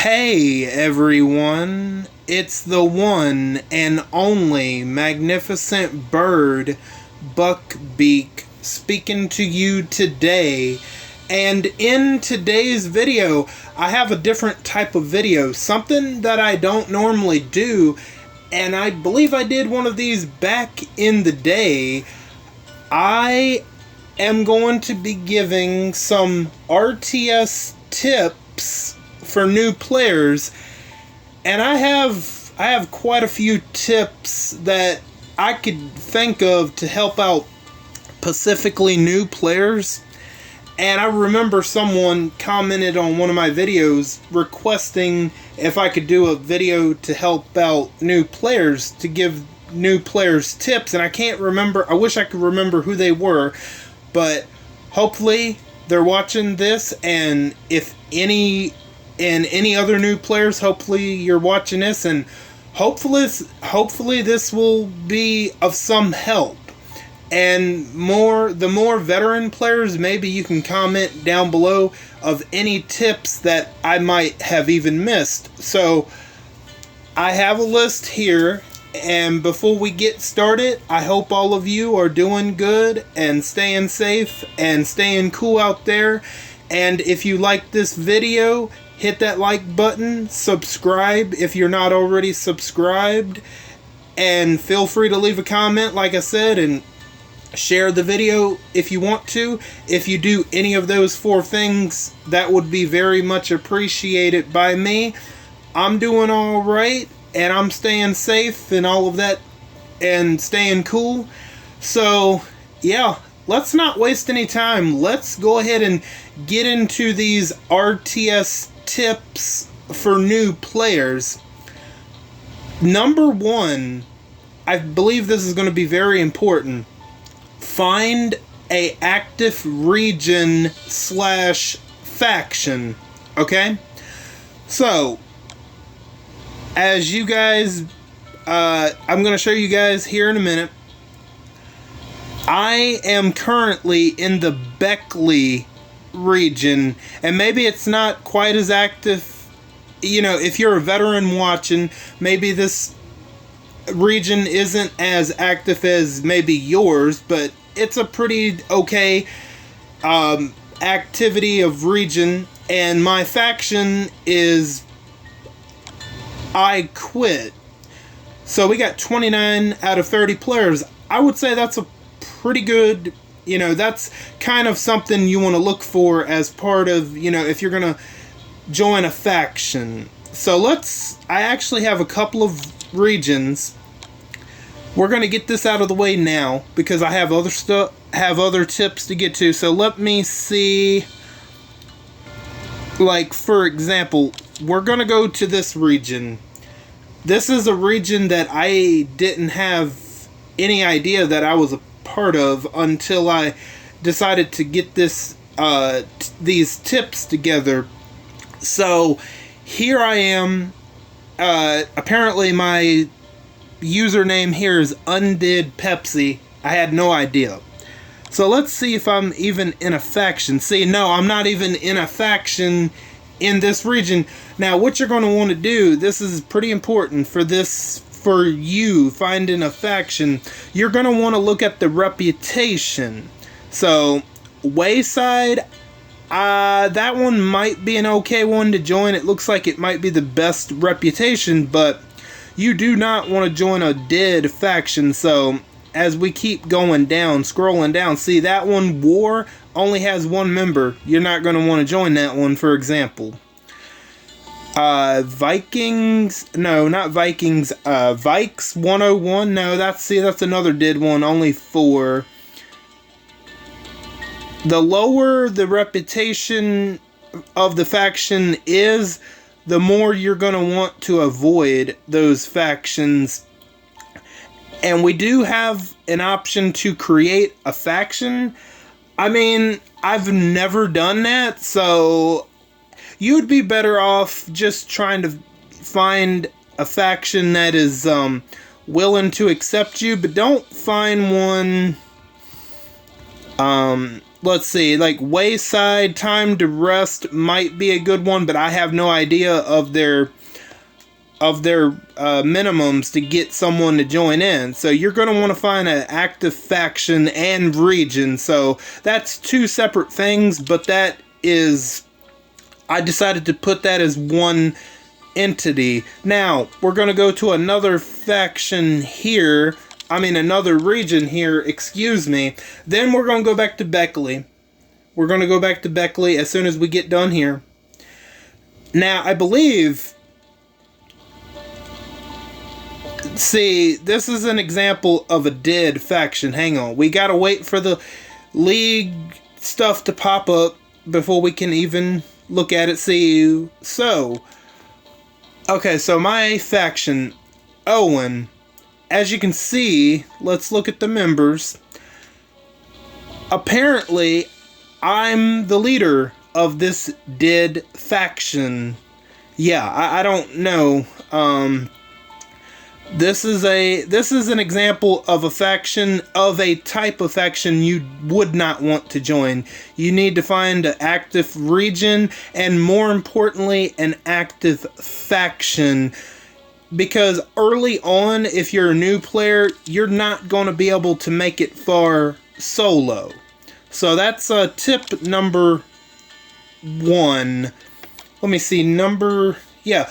Hey everyone, it's the one and only magnificent bird, Beak, speaking to you today. And in today's video, I have a different type of video, something that I don't normally do, and I believe I did one of these back in the day. I am going to be giving some RTS tips for new players, and I have quite a few tips that I could think of to help out specifically new players. And I remember someone commented on one of my videos requesting if I could do a video to help out new players, to give new players tips, and I can't remember. I wish I could remember who they were, but hopefully they're watching this, and if any other new players, hopefully you're watching this, and hopefully this will be of some help. And the more veteran players, maybe you can comment down below of any tips that I might have even missed. So I have a list here, and before we get started, I hope all of you are doing good and staying safe and staying cool out there. And if you like this video, hit that like button, subscribe if you're not already subscribed, and feel free to leave a comment, like I said, and share the video if you want to. If you do any of those four things, that would be very much appreciated by me. I'm doing all right, and I'm staying safe and all of that, and staying cool. So yeah, let's not waste any time. Let's go ahead and get into these RTS tips for new players. Number one, I believe this is going to be very important. Find a active region / faction. Okay? So, as you guys, I'm going to show you guys here in a minute. I am currently in the Beckley region, and maybe it's not quite as active. You know, if you're a veteran watching, maybe this region isn't as active as maybe yours, but it's a pretty okay activity of region. And my faction is I Quit. So we got 29 out of 30 players. I would say that's a pretty good, you know, that's kind of something you want to look for as part of, you know, if you're going to join a faction. So I actually have a couple of regions. We're going to get this out of the way now because I have other tips to get to. So let me see. Like, for example, we're going to go to this region. This is a region that I didn't have any idea that I was a part of until I decided to get these tips together. So here I am. Apparently my username here is Undid Pepsi. I had no idea. So let's see if I'm even in a faction. See, no, I'm not even in a faction in this region. Now, what you're going to want to do, this is pretty important for you finding a faction. You're going to want to look at the reputation. So, Wayside, that one might be an okay one to join. It looks like it might be the best reputation, but you do not want to join a dead faction. So, as we keep going down, scrolling down, see that one, War, only has one member. You're not going to want to join that one, for example. Vikings, no, not Vikings, Vikes 101, no, that's another dead one, only 4. The lower the reputation of the faction is, the more you're going to want to avoid those factions. And we do have an option to create a faction. I mean, I've never done that, so you'd be better off just trying to find a faction that is willing to accept you, but don't find one let's see, like Wayside Time to Rest might be a good one, but I have no idea of their minimums to get someone to join in. So you're going to want to find an active faction and region. So that's two separate things, but that is, I decided to put that as one entity. Now we're going to go to another faction here. I mean another region here, excuse me. Then we're going to go back to Beckley. We're going to go back to Beckley as soon as we get done here. Now I believe, see, this is an example of a dead faction. Hang on. We gotta wait for the league stuff to pop up before we can even look at it. See, so, okay, so my faction, Owen, as you can see, let's look at the members. Apparently, I'm the leader of this dead faction. Yeah, I don't know. This is an example of a faction, of a type of faction you would not want to join. You need to find an active region, and more importantly, an active faction. Because early on, if you're a new player, you're not going to be able to make it far solo. So that's tip number 1. Let me see, number 2.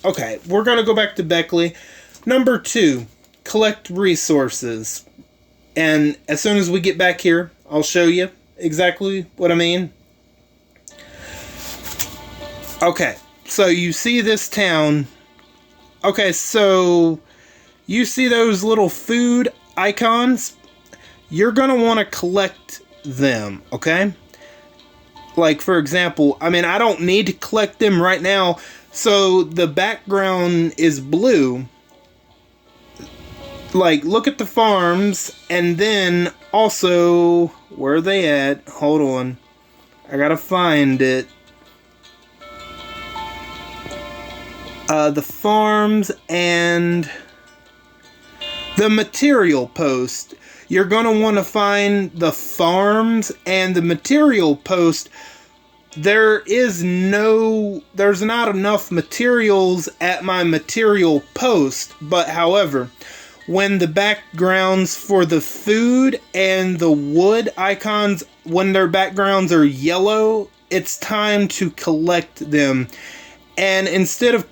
Okay, we're going to go back to Beckley. Number 2, collect resources. And as soon as we get back here, I'll show you exactly what I mean. Okay, so you see this town. Okay, so you see those little food icons? You're going to want to collect them, okay? Like, for example, I mean, I don't need to collect them right now. So the background is blue. Like, look at the farms, and then also, where are they at? Hold on. I gotta find it. The farms and the material post. You're going to want to find the farms and the material post. There's not enough materials at my material post, but however, when the backgrounds for the food and the wood icons, when their backgrounds are yellow, it's time to collect them. And instead of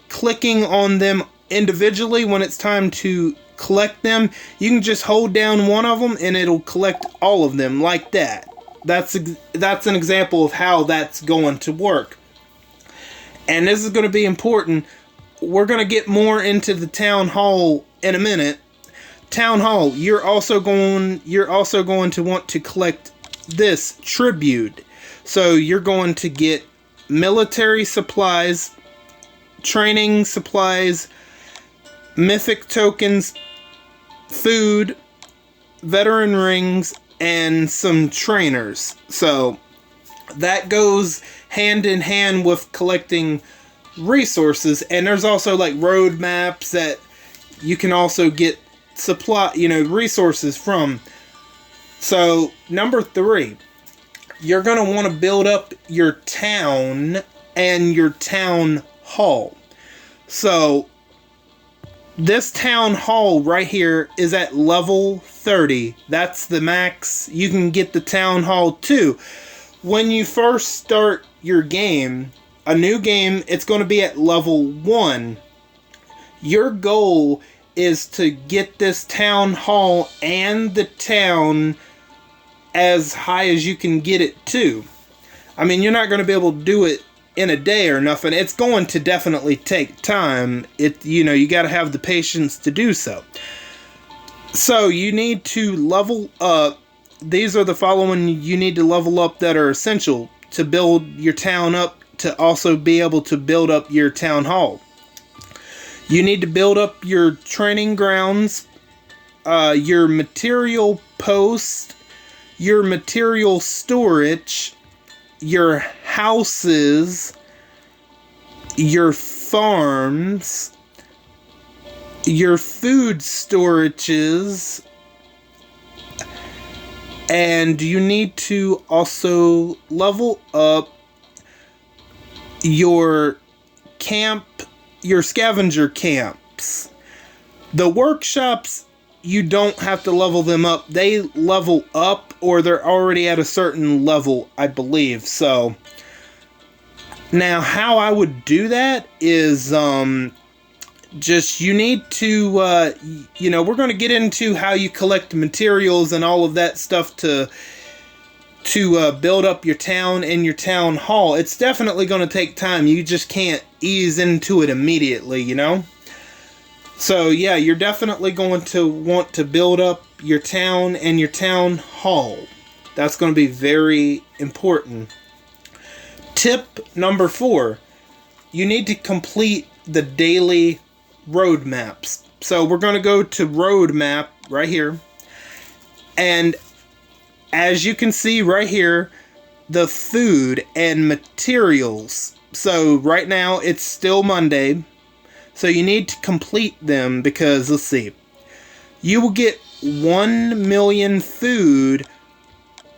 clicking on them individually when it's time to collect them, you can just hold down one of them and it'll collect all of them like that. That's an example of how that's going to work. And this is going to be important. We're going to get more into the town hall in a minute. Town hall, you're also going to want to collect this tribute. So you're going to get military supplies, training supplies, mythic tokens, food, veteran rings, and some trainers. So that goes hand in hand with collecting resources. And there's also like road maps that you can also get resources from. So number 3, you're going to want to build up your town and your town hall. So this town hall right here is at level 30. That's the max you can get the town hall to. When you first start your game, a new game, it's going to be at level 1. Your goal is to get this town hall and the town as high as you can get it to. I mean, you're not going to be able to do it in a day or nothing. It's going to definitely take time. You got to have the patience to do so. So you need to level up. These are the following you need to level up that are essential to build your town up, to also be able to build up your town hall. You need to build up your training grounds, your material post, your material storage, your houses, your farms, your food storages, And you need to also level up your scavenger camps. The workshops, you don't have to level them up. They level up, or they're already at a certain level, I believe. So now how I would do that is just you need to we're going to get into how you collect materials and all of that stuff to build up your town and your town hall. It's definitely going to take time. You just can't ease into it immediately, you know? So yeah, you're definitely going to want to build up your town and your town hall. That's going to be very important. Tip number 4, you need to complete the daily roadmaps. So we're going to go to roadmap right here. And as you can see right here, the food and materials. So right now it's still Monday. So you need to complete them because, let's see, you will get 1 million food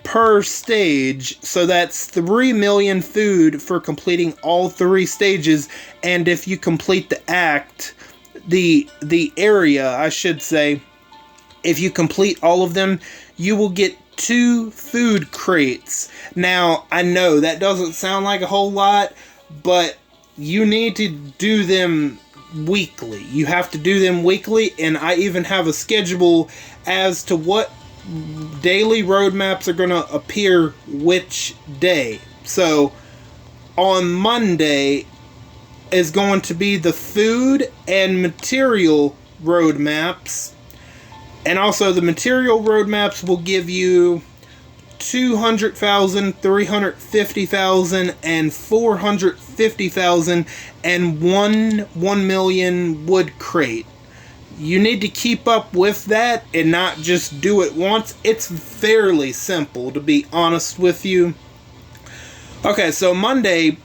per stage. So that's 3 million food for completing all 3 stages. And if you complete the act, the area, I should say, if you complete all of them, you will get 2 food crates. Now, I know that doesn't sound like a whole lot, but you need to do them weekly. You have to do them weekly, and I even have a schedule as to what daily roadmaps are going to appear which day. So, on Monday is going to be the food and material roadmaps. And also the material roadmaps will give you 200,000, 350,000, and 450,000, and 1 million wood crate. You need to keep up with that and not just do it once. It's fairly simple, to be honest with you. Okay, so Monday,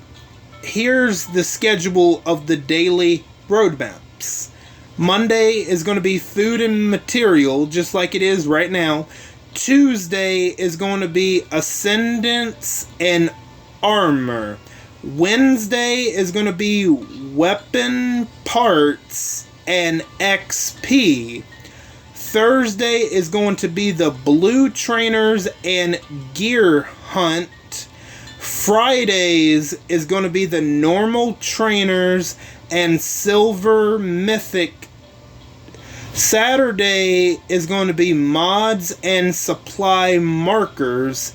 here's the schedule of the daily roadmaps. Monday is going to be food and material, just like it is right now. Tuesday is going to be ascendance and armor. Wednesday is going to be weapon parts and XP. Thursday is going to be the blue trainers and gear hunt. Fridays is going to be the normal trainers and silver mythic. Saturday is going to be mods and supply markers.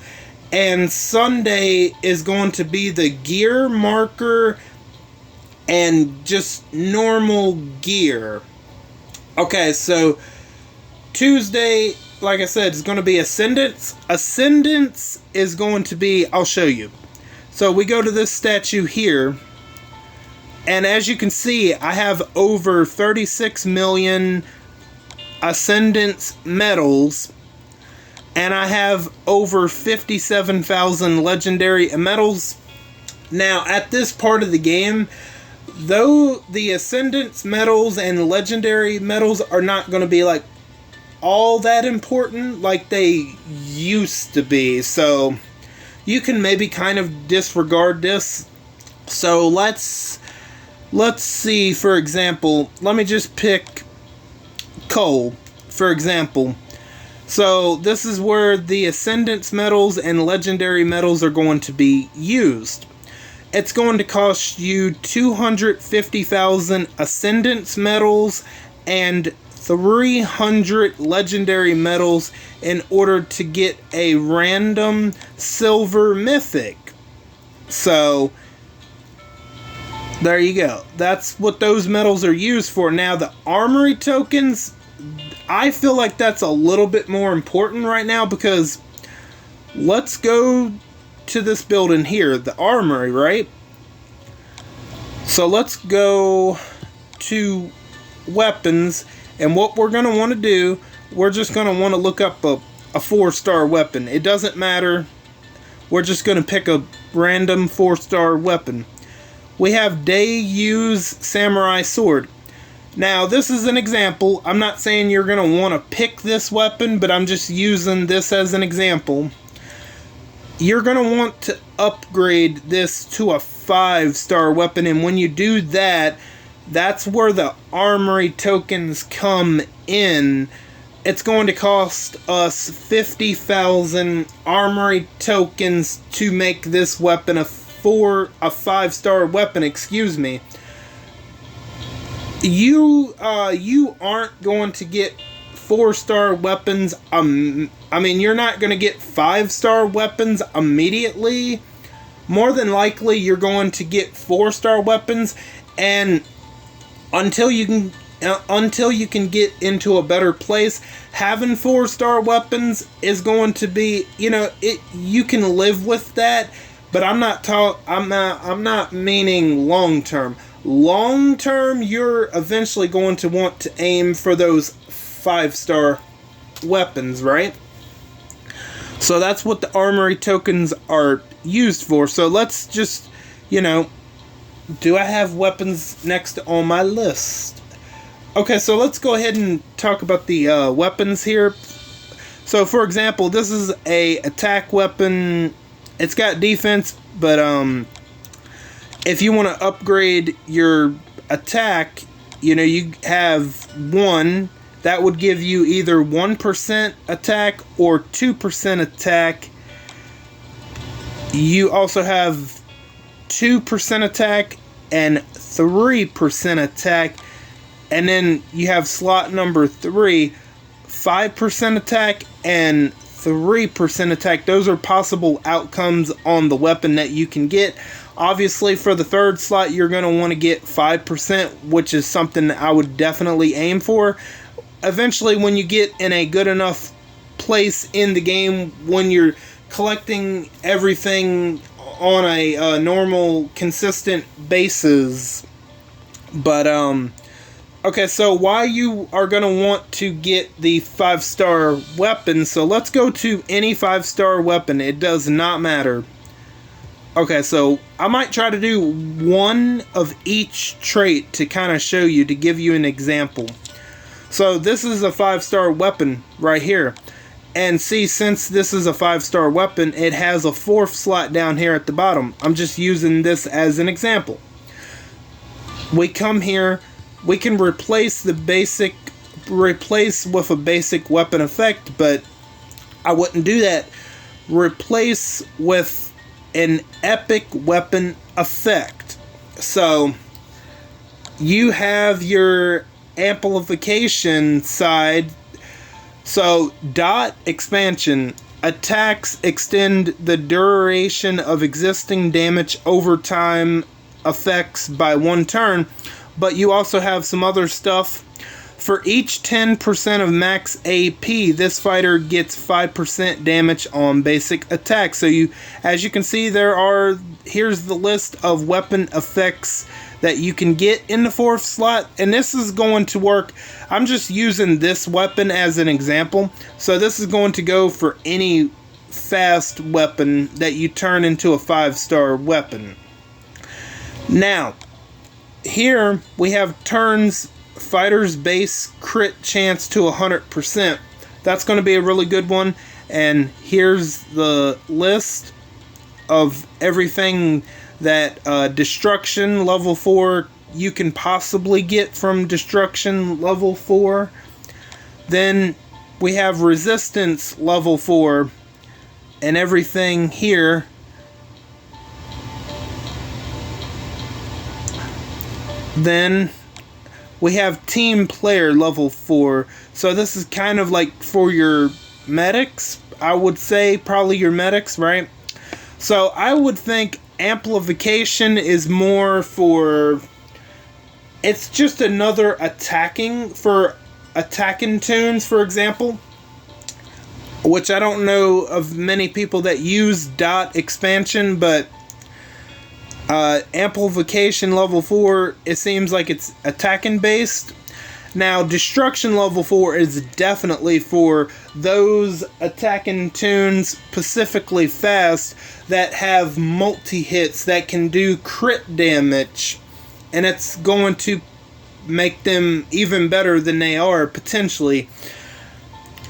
And Sunday is going to be the gear marker and just normal gear. Okay, so Tuesday, like I said, is going to be Ascendance. Ascendance is going to be, I'll show you. So we go to this statue here. And as you can see, I have over 36 million Ascendance medals. And I have over 57,000 legendary medals. Now, at this part of the game, though the Ascendance medals and legendary medals are not going to be like all that important like they used to be. So you can maybe kind of disregard this. So let's see, for example, let me just pick coal, for example. So this is where the Ascendance medals and legendary medals are going to be used. It's going to cost you 250,000 Ascendance medals and 300 legendary medals in order to get a random silver mythic. So there you go. That's what those medals are used for. Now the armory tokens, I feel like that's a little bit more important right now, because let's go to this building here, the armory, right? So let's go to weapons, and what we're going to want to do, we're just going to want to look up a 4-star weapon. It doesn't matter. We're just going to pick a random 4-star weapon. We have Day Use Samurai Sword. Now, this is an example. I'm not saying you're going to want to pick this weapon, but I'm just using this as an example. You're going to want to upgrade this to a 5-star weapon, and when you do that, that's where the armory tokens come in. It's going to cost us 50,000 armory tokens to make this weapon a 5-star weapon, excuse me. You aren't going to get 4-star weapons. I mean, you're not going to get 5-star weapons immediately. More than likely, you're going to get 4-star weapons, and until you can get into a better place, having 4-star weapons is going to be, you can live with that. But I'm not meaning long term. Long term, you're eventually going to want to aim for those 5-star weapons, right? So that's what the armory tokens are used for. So let's just, do I have weapons next on my list? Okay, so let's go ahead and talk about the weapons here. So for example, this is a attack weapon. It's got defense, but if you want to upgrade your attack, you have 1. That would give you either 1% attack or 2% attack. You also have 2% attack and 3% attack. And then you have slot number 3, 5% attack and 3% attack. Those are possible outcomes on the weapon that you can get. Obviously, for the 3rd slot, you're going to want to get 5%, which is something I would definitely aim for. Eventually, when you get in a good enough place in the game, when you're collecting everything on a normal, consistent basis. But, okay, so why you are going to want to get the 5-star weapon. So let's go to any 5-star weapon. It does not matter. Okay, so I might try to do one of each trait to kind of show you, to give you an example. So this is a 5-star weapon right here. And see, since this is a 5-star weapon, it has a 4th slot down here at the bottom. I'm just using this as an example. We come here. We can replace with a basic weapon effect, but I wouldn't do that. Replace with an epic weapon effect. So you have your amplification side. So dot expansion. Attacks extend the duration of existing damage over time effects by 1 turn. But you also have some other stuff. For each 10% of max AP, this fighter gets 5% damage on basic attack. So as you can see, here's the list of weapon effects that you can get in the 4th slot. And this is going to work. I'm just using this weapon as an example. So this is going to go for any fast weapon that you turn into a 5-star weapon. Now, here we have turns fighter's base crit chance to 100%. That's going to be a really good one. And here's the list of everything that destruction level 4 you can possibly get from destruction level 4. Then we have resistance level 4 and everything here. Then we have team player level 4. So this is kind of like for your medics. I would say probably your medics, right? So I would think amplification is more for... It's just another attacking tunes, for example. Which I don't know of many people that use dot expansion, but... amplification level 4, it seems like it's attacking based. Now, destruction level 4 is definitely for those attacking tunes, specifically fast, that have multi-hits that can do crit damage. And it's going to make them even better than they are, potentially.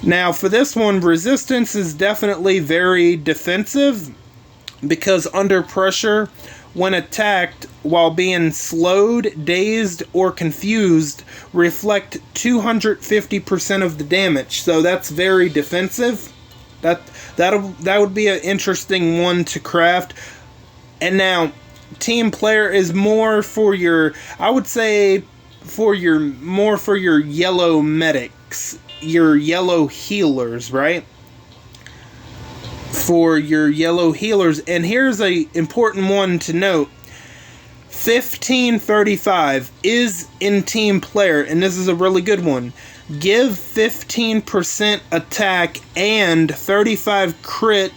Now, for this one, resistance is definitely very defensive, because under pressure, when attacked while being slowed, dazed, or confused, reflect 250% of the damage. So that's very defensive. That would be an interesting one to craft. And now, team player is more for your, I would say, for your yellow medics, your yellow healers, right? For your yellow healers. And here's a important one to note. 1535 is in team player, and this is a really good one. Give 15% attack and 35 crit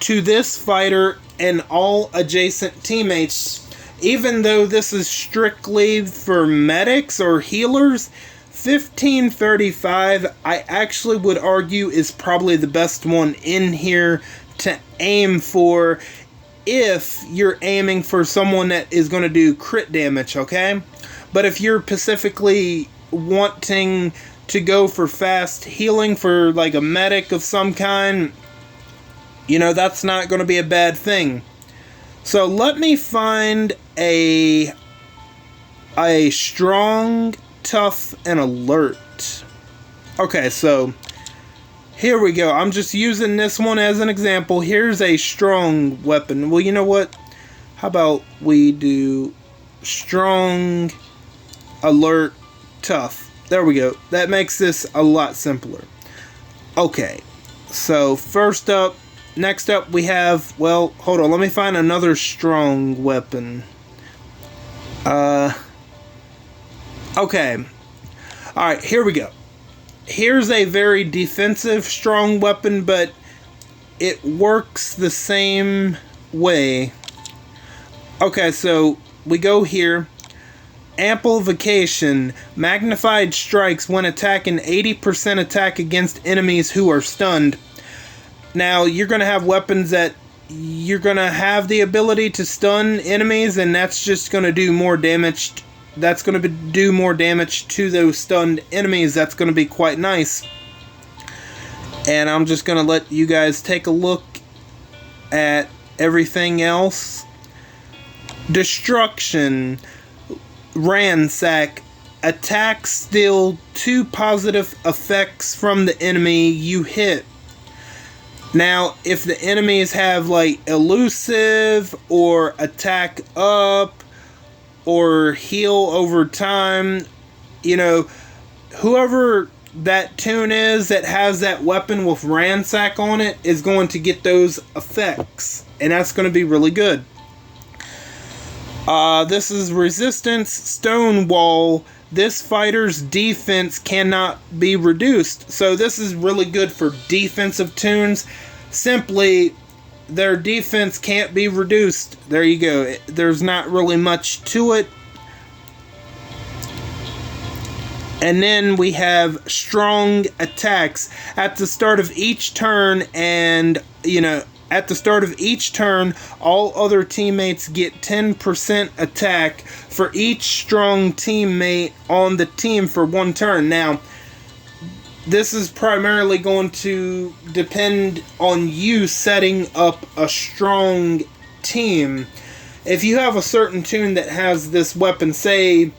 to this fighter and all adjacent teammates. Even though this is strictly for medics or healers, 1535, I actually would argue, is probably the best one in here to aim for if you're aiming for someone that is going to do crit damage, okay? But if you're specifically wanting to go for fast healing for like a medic of some kind, you know, that's not going to be a bad thing. So let me find a strong, tough, and alert. Okay, so here we go. I'm just using this one as an example. Here's a strong weapon. Well, you know what? How about we do strong, alert, tough. There we go. That makes this a lot simpler. Okay, so next up we have, well, hold on. Let me find another strong weapon. Okay. Alright, here we go. Here's a very defensive strong weapon, but it works the same way. Okay, so we go here. Amplification. Magnified strikes when attacking 80% attack against enemies who are stunned. Now, you're going to have weapons that you're going to have the ability to stun enemies, and that's just going to do more damage. That's going to do more damage to those stunned enemies. That's going to be quite nice. And I'm just going to let you guys take a look at everything else. Destruction. Ransack. Attack steal 2 positive effects from the enemy you hit. Now, if the enemies have like elusive or attack up or heal over time, you know, whoever that tune is that has that weapon with Ransack on it is going to get those effects, and that's going to be really good. This is resistance, Stonewall. This fighter's defense cannot be reduced. So this is really good for defensive tunes. Simply, their defense can't be reduced. There you go. There's not really much to it. And then we have strong attacks. At the start of each turn, and, you know, at the start of each turn, all other teammates get 10% attack for each strong teammate on the team for 1 turn. Now, this is primarily going to depend on you setting up a strong team. If you have a certain tune that has this weapon, say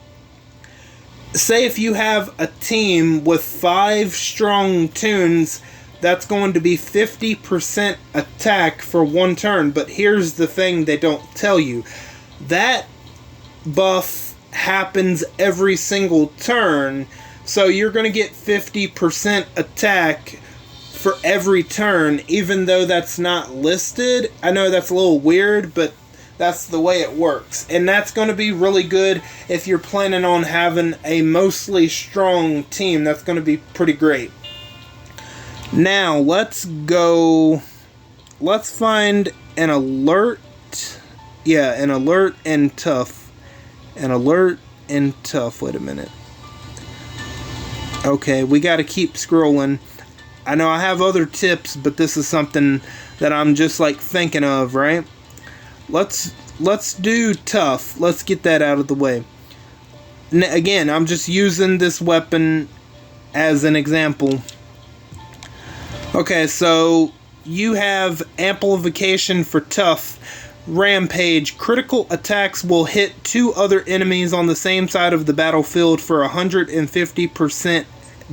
if you have a team with 5 strong tunes, that's going to be 50% attack for 1 turn. But here's the thing they don't tell you. That buff happens every single turn. So you're going to get 50% attack for every turn, even though that's not listed. I know that's a little weird, but that's the way it works. And that's going to be really good if you're planning on having a mostly strong team. That's going to be pretty great. Now, let's find an alert. Yeah, an alert and tough. An alert and tough. Wait a minute. Okay, we got to keep scrolling. I know I have other tips, but this is something that I'm just like thinking of, right? Let's do tough. Let's get that out of the way. Again, I'm just using this weapon as an example. Okay, so you have amplification for tough. Rampage. Critical attacks will hit 2 other enemies on the same side of the battlefield for 150%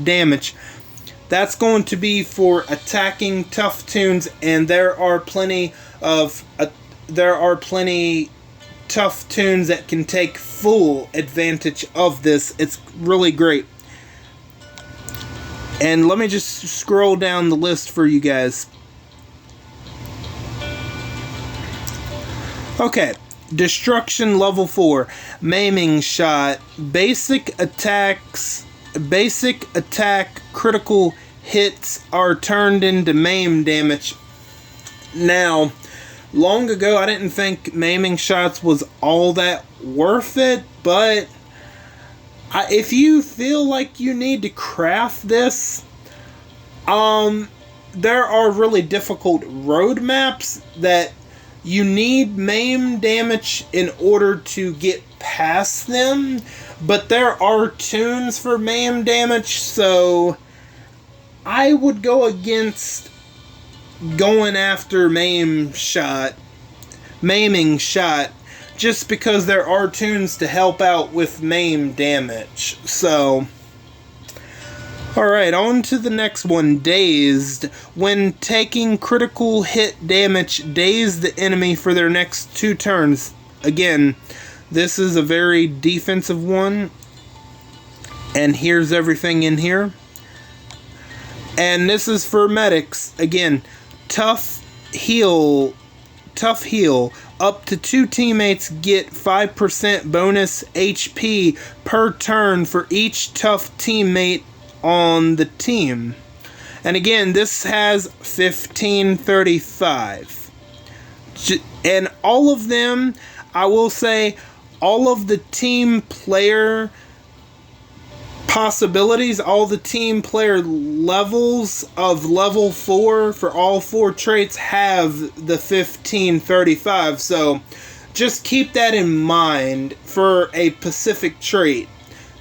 damage. That's going to be for attacking tough tunes, and there are plenty tough tunes that can take full advantage of this. It's really great. And let me just scroll down the list for you guys. Okay, Destruction level 4, Maiming Shot, basic attack critical hits are turned into maim damage. Now, long ago I didn't think maiming shots was all that worth it, but if you feel like you need to craft this, there are really difficult road maps that you need maim damage in order to get past them, but there are tunes for maim damage, so I would go against going after maiming shot, just because there are tunes to help out with maim damage. So, alright, on to the next one, Dazed. When taking critical hit damage, daze the enemy for their next 2 turns. Again, this is a very defensive one. And here's everything in here. And this is for medics. Again, tough heal. Up to 2 teammates get 5% bonus HP per turn for each tough teammate on the team. And again, this has 1535. And all of them, I will say, all of the team player possibilities, all the team player levels of level 4 for all 4 traits have the 1535. So just keep that in mind for a specific trait,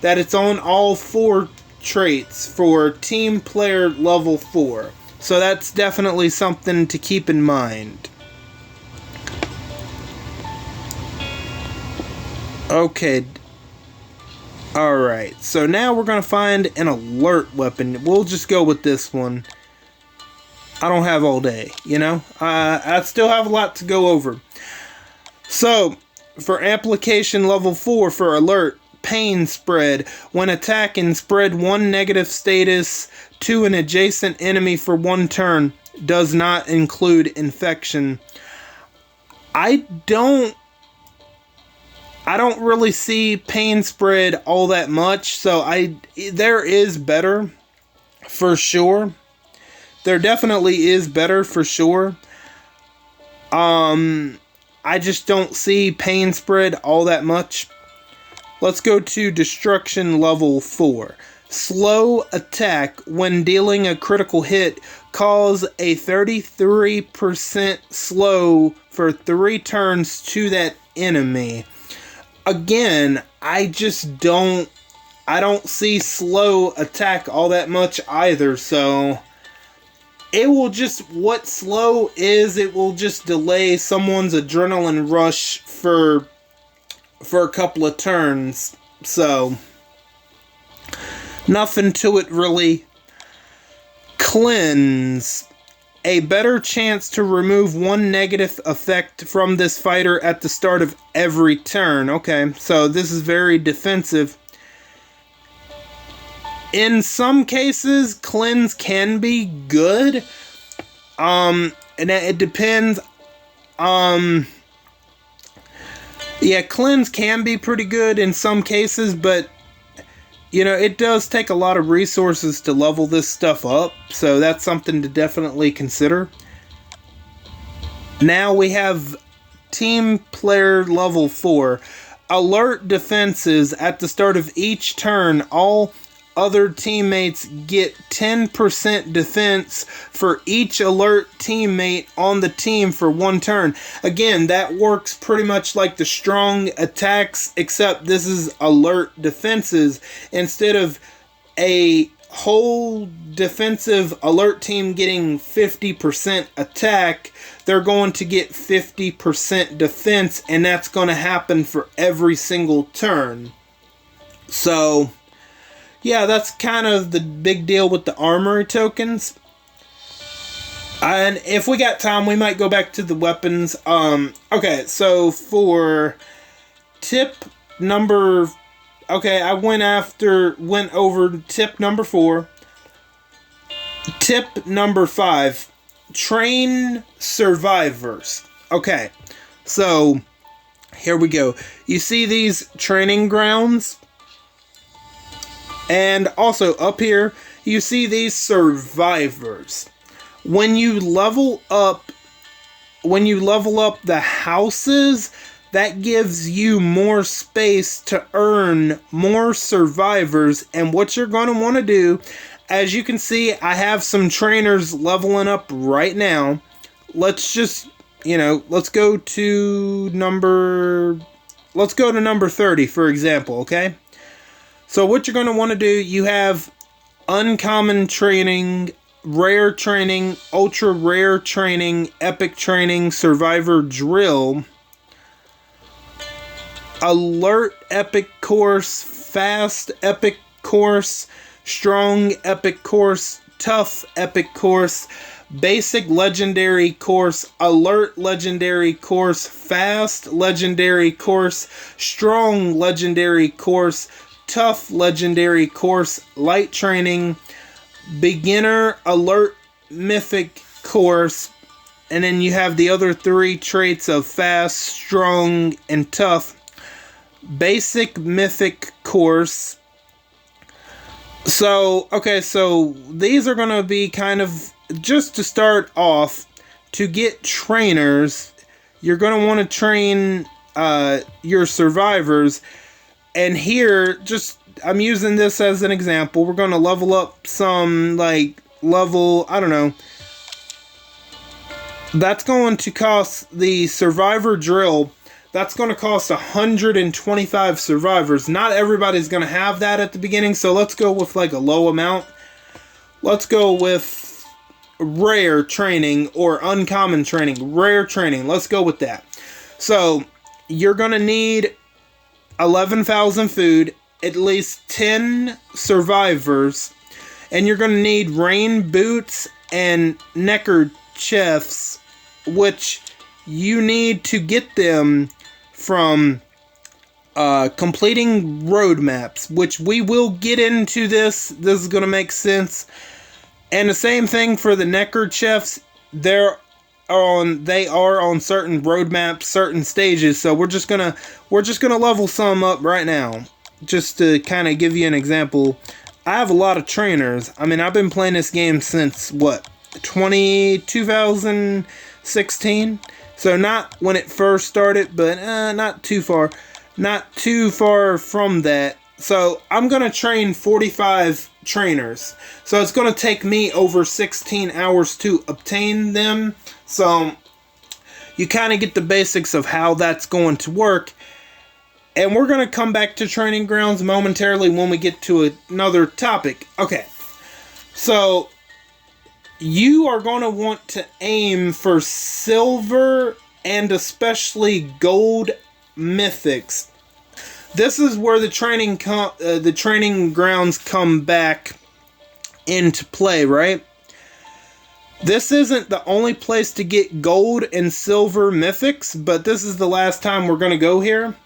that it's on all 4 traits for team player level 4. So that's definitely something to keep in mind. Okay. Alright, so now we're going to find an alert weapon. We'll just go with this one. I don't have all day, you know? I still have a lot to go over. So, for application level 4 for alert, Pain Spread. When attacking, spread 1 negative status to an adjacent enemy for 1 turn. Does not include infection. I don't really see Pain Spread all that much, so there is better for sure. There definitely is better for sure. I just don't see Pain Spread all that much. Let's go to Destruction level 4. Slow attack. When dealing a critical hit, cause a 33% slow for 3 turns to that enemy. Again, I don't see slow attack all that much either, so it will just, what slow is, it will just delay someone's adrenaline rush for a couple of turns, so nothing to it really. Cleanse. A better chance to remove 1 negative effect from this fighter at the start of every turn. Okay, so this is very defensive. In some cases, cleanse can be good. And it depends. Yeah, cleanse can be pretty good in some cases, but you know, it does take a lot of resources to level this stuff up, so that's something to definitely consider. Now we have team player level 4. Alert defenses at the start of each turn. All other teammates get 10% defense for each alert teammate on the team for 1 turn. Again, that works pretty much like the strong attacks, except this is alert defenses. Instead of a whole defensive alert team getting 50% attack, they're going to get 50% defense, and that's going to happen for every single turn. So yeah, that's kind of the big deal with the armory tokens. And if we got time, we might go back to the weapons. Okay, so for tip number... Okay, I went over tip number 4. Tip number 5. Train survivors. Okay, so here we go. You see these training grounds? And also up here, you see these survivors. When you level up the houses, that gives you more space to earn more survivors. And what you're going to want to do, as you can see, I have some trainers leveling up right now. Let's just, let's go to number 30, for example, okay? So what you're going to want to do, you have uncommon training, rare training, ultra rare training, epic training, survivor drill, alert epic course, fast epic course, strong epic course, tough epic course, basic legendary course, alert legendary course, fast legendary course, strong legendary course, tough legendary course, light training, beginner alert mythic course, and then you have the other 3 traits of fast, strong, and tough, basic mythic course. So, okay, so these are going to be kind of, just to start off, to get trainers, you're going to want to train your survivors. And here, I'm using this as an example. We're going to level up some, level, I don't know. That's going to cost the survivor drill. That's going to cost 125 survivors. Not everybody's going to have that at the beginning, so let's go with, a low amount. Let's go with rare training or uncommon training. Rare training. Let's go with that. So, you're going to need 11,000 food, at least 10 survivors, and you're going to need rain boots and neckerchiefs, which you need to get them from completing roadmaps, which we will get into this. This is going to make sense. And the same thing for the neckerchiefs. They are on certain roadmaps, certain stages. So we're just gonna level some up right now, just to kind of give you an example. I have a lot of trainers. I mean, I've been playing this game since 2016. So not when it first started, but not too far from that. So I'm gonna train 45 trainers. So it's gonna take me over 16 hours to obtain them. So you kind of get the basics of how that's going to work. And we're going to come back to training grounds momentarily when we get to another topic. Okay. So you are going to want to aim for silver and especially gold mythics. This is where the training grounds come back into play, right? This isn't the only place to get gold and silver mythics, but this is the last time we're going to go here.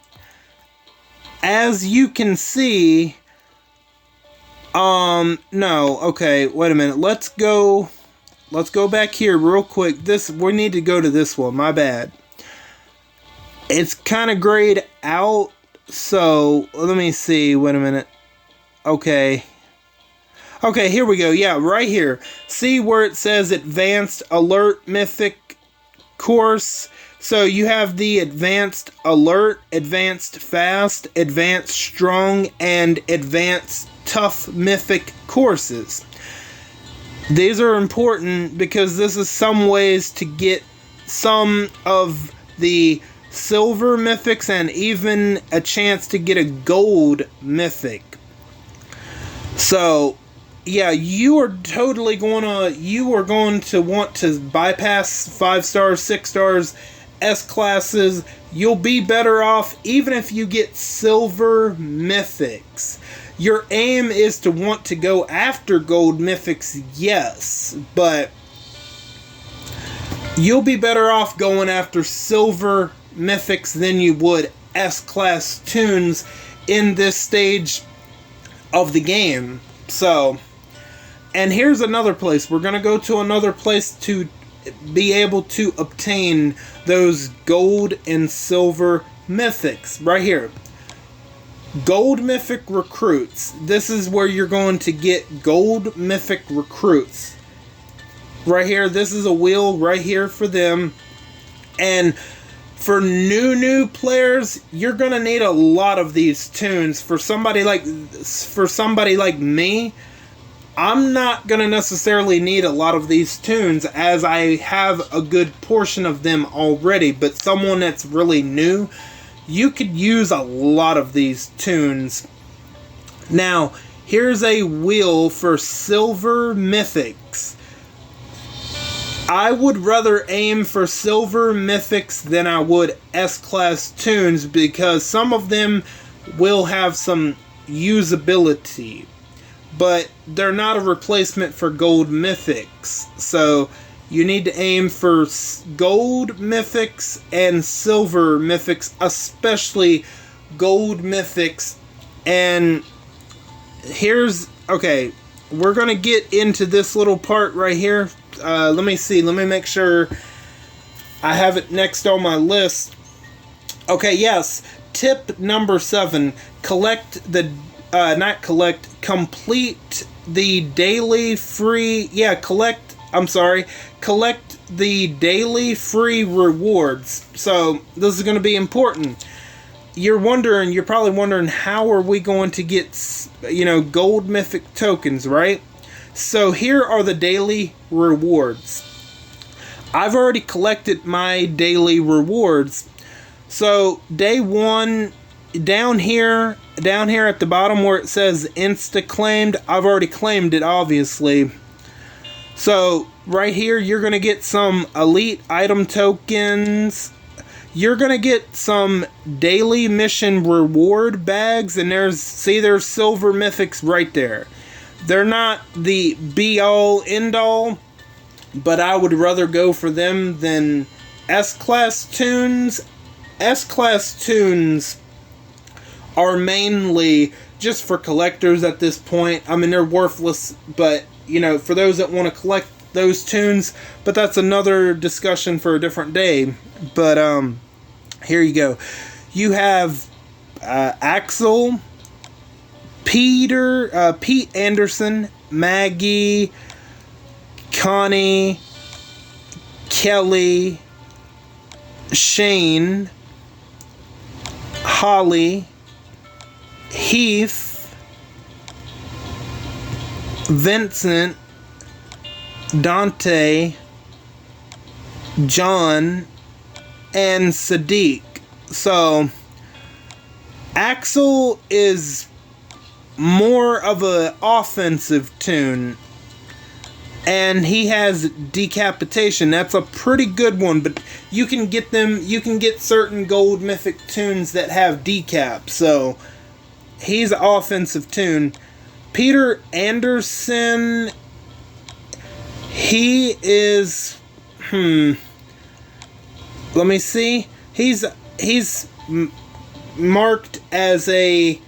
As you can see, no, okay, wait a minute. Let's go back here real quick. We need to go to this one, my bad. It's kind of grayed out, so let me see, wait a minute. Okay, here we go. Yeah, right here. See where it says Advanced Alert Mythic Course, So you have the Advanced Alert, Advanced Fast, Advanced Strong, and Advanced Tough Mythic courses. These are important because this is some ways to get some of the silver mythics and even a chance to get a gold mythic. So yeah, you are going to want to bypass 5 stars, 6 stars, S classes. You'll be better off even if you get silver mythics. Your aim is to want to go after gold mythics, yes, but you'll be better off going after silver mythics than you would S-class tunes in this stage of the game. So, and here's another place. We're going to go to another place to be able to obtain those gold and silver mythics. Right here. Gold mythic recruits. This is where you're going to get gold mythic recruits. Right here, this is a wheel right here for them. And for new players, you're going to need a lot of these tunes. For somebody like me, I'm not going to necessarily need a lot of these tunes as I have a good portion of them already. But someone that's really new, you could use a lot of these tunes. Now, here's a wheel for silver mythics. I would rather aim for silver mythics than I would S-class tunes because some of them will have some usability, but they're not a replacement for gold mythics. So you need to aim for gold mythics and silver mythics, especially gold mythics. And here's, okay, we're going to get into this little part right here. Let me see. Let me make sure I have it next on my list. Okay, yes. Tip number 7. Complete the daily free... Yeah, collect the daily free rewards. So, this is going to be important. You're probably wondering, how are we going to get, gold mythic tokens, right? So here are the daily rewards. I've already collected my daily rewards. So day 1, down here at the bottom where it says insta claimed, I've already claimed it, obviously. So right here, you're going to get some elite item tokens. You're going to get some daily mission reward bags, and there's silver mythics right there. They're not the be-all, end-all, but I would rather go for them than S-class tunes. S-class tunes are mainly just for collectors at this point. I mean, they're worthless, but, for those that want to collect those tunes, but that's another discussion for a different day. But, here you go. You have Axel, Pete Anderson, Maggie, Connie, Kelly, Shane, Holly, Heath, Vincent, Dante, John, and Sadiq. So Axel is more of an offensive tune, and he has decapitation. That's a pretty good one, but you can get certain gold mythic tunes that have decap. So he's an offensive tune. Peter Anderson, he is let me see. He's marked as a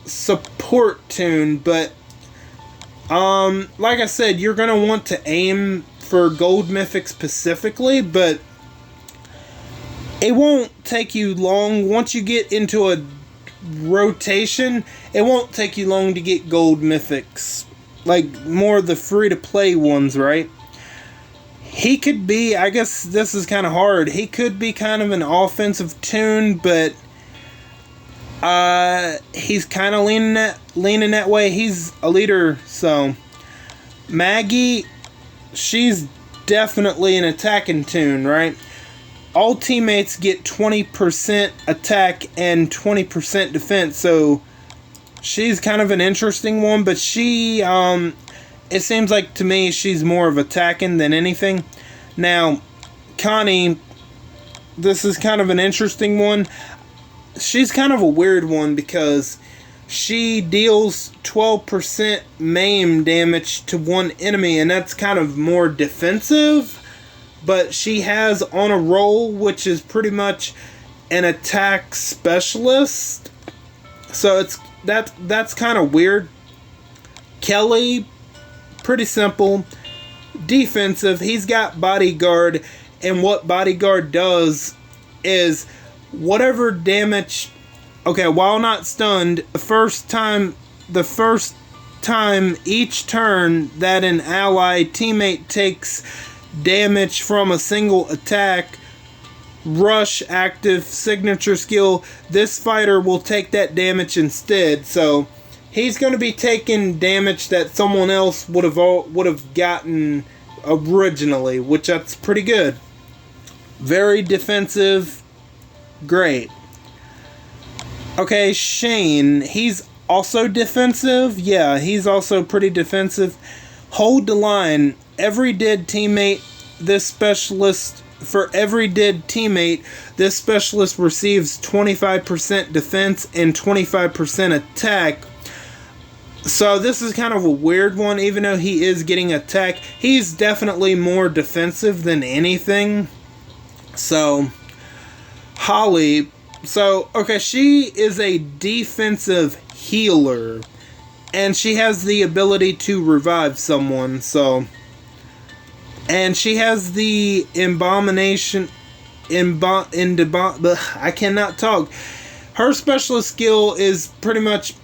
support tune, but like I said, you're gonna want to aim for gold mythic specifically, but it won't take you long. Once you get into a rotation, it won't take you long to get gold mythics, like more of the free to play ones, right? he could be, I guess this is kind of hard. He could be kind of an offensive toon, but he's kind of leaning that way. He's a leader, so Maggie, she's definitely an attacking toon, right? All teammates get 20% attack and 20% defense, so she's kind of an interesting one, but she, it seems like to me she's more of attacking than anything. Now, Connie, this is kind of an interesting one. She's kind of a weird one because she deals 12% maim damage to one enemy, and that's kind of more defensive. But she has on a roll, which is pretty much an attack specialist. So that's kind of weird. Kelly, pretty simple. Defensive, he's got bodyguard, and what bodyguard does is whatever damage, okay, while not stunned, the first time each turn that an ally teammate takes damage from a single attack, rush, active, signature skill, this fighter will take that damage instead. So he's going to be taking damage that someone else would have gotten originally, which that's pretty good. Very defensive. Great. Okay, Shane, he's also defensive. Yeah, he's also pretty defensive. Hold the line. Every dead teammate, this specialist receives 25% defense and 25% attack. So this is kind of a weird one. Even though he is getting attack, he's definitely more defensive than anything. So Holly, okay, she is a defensive healer, and she has the ability to revive someone, and she has the I cannot talk. Her specialist skill is pretty much,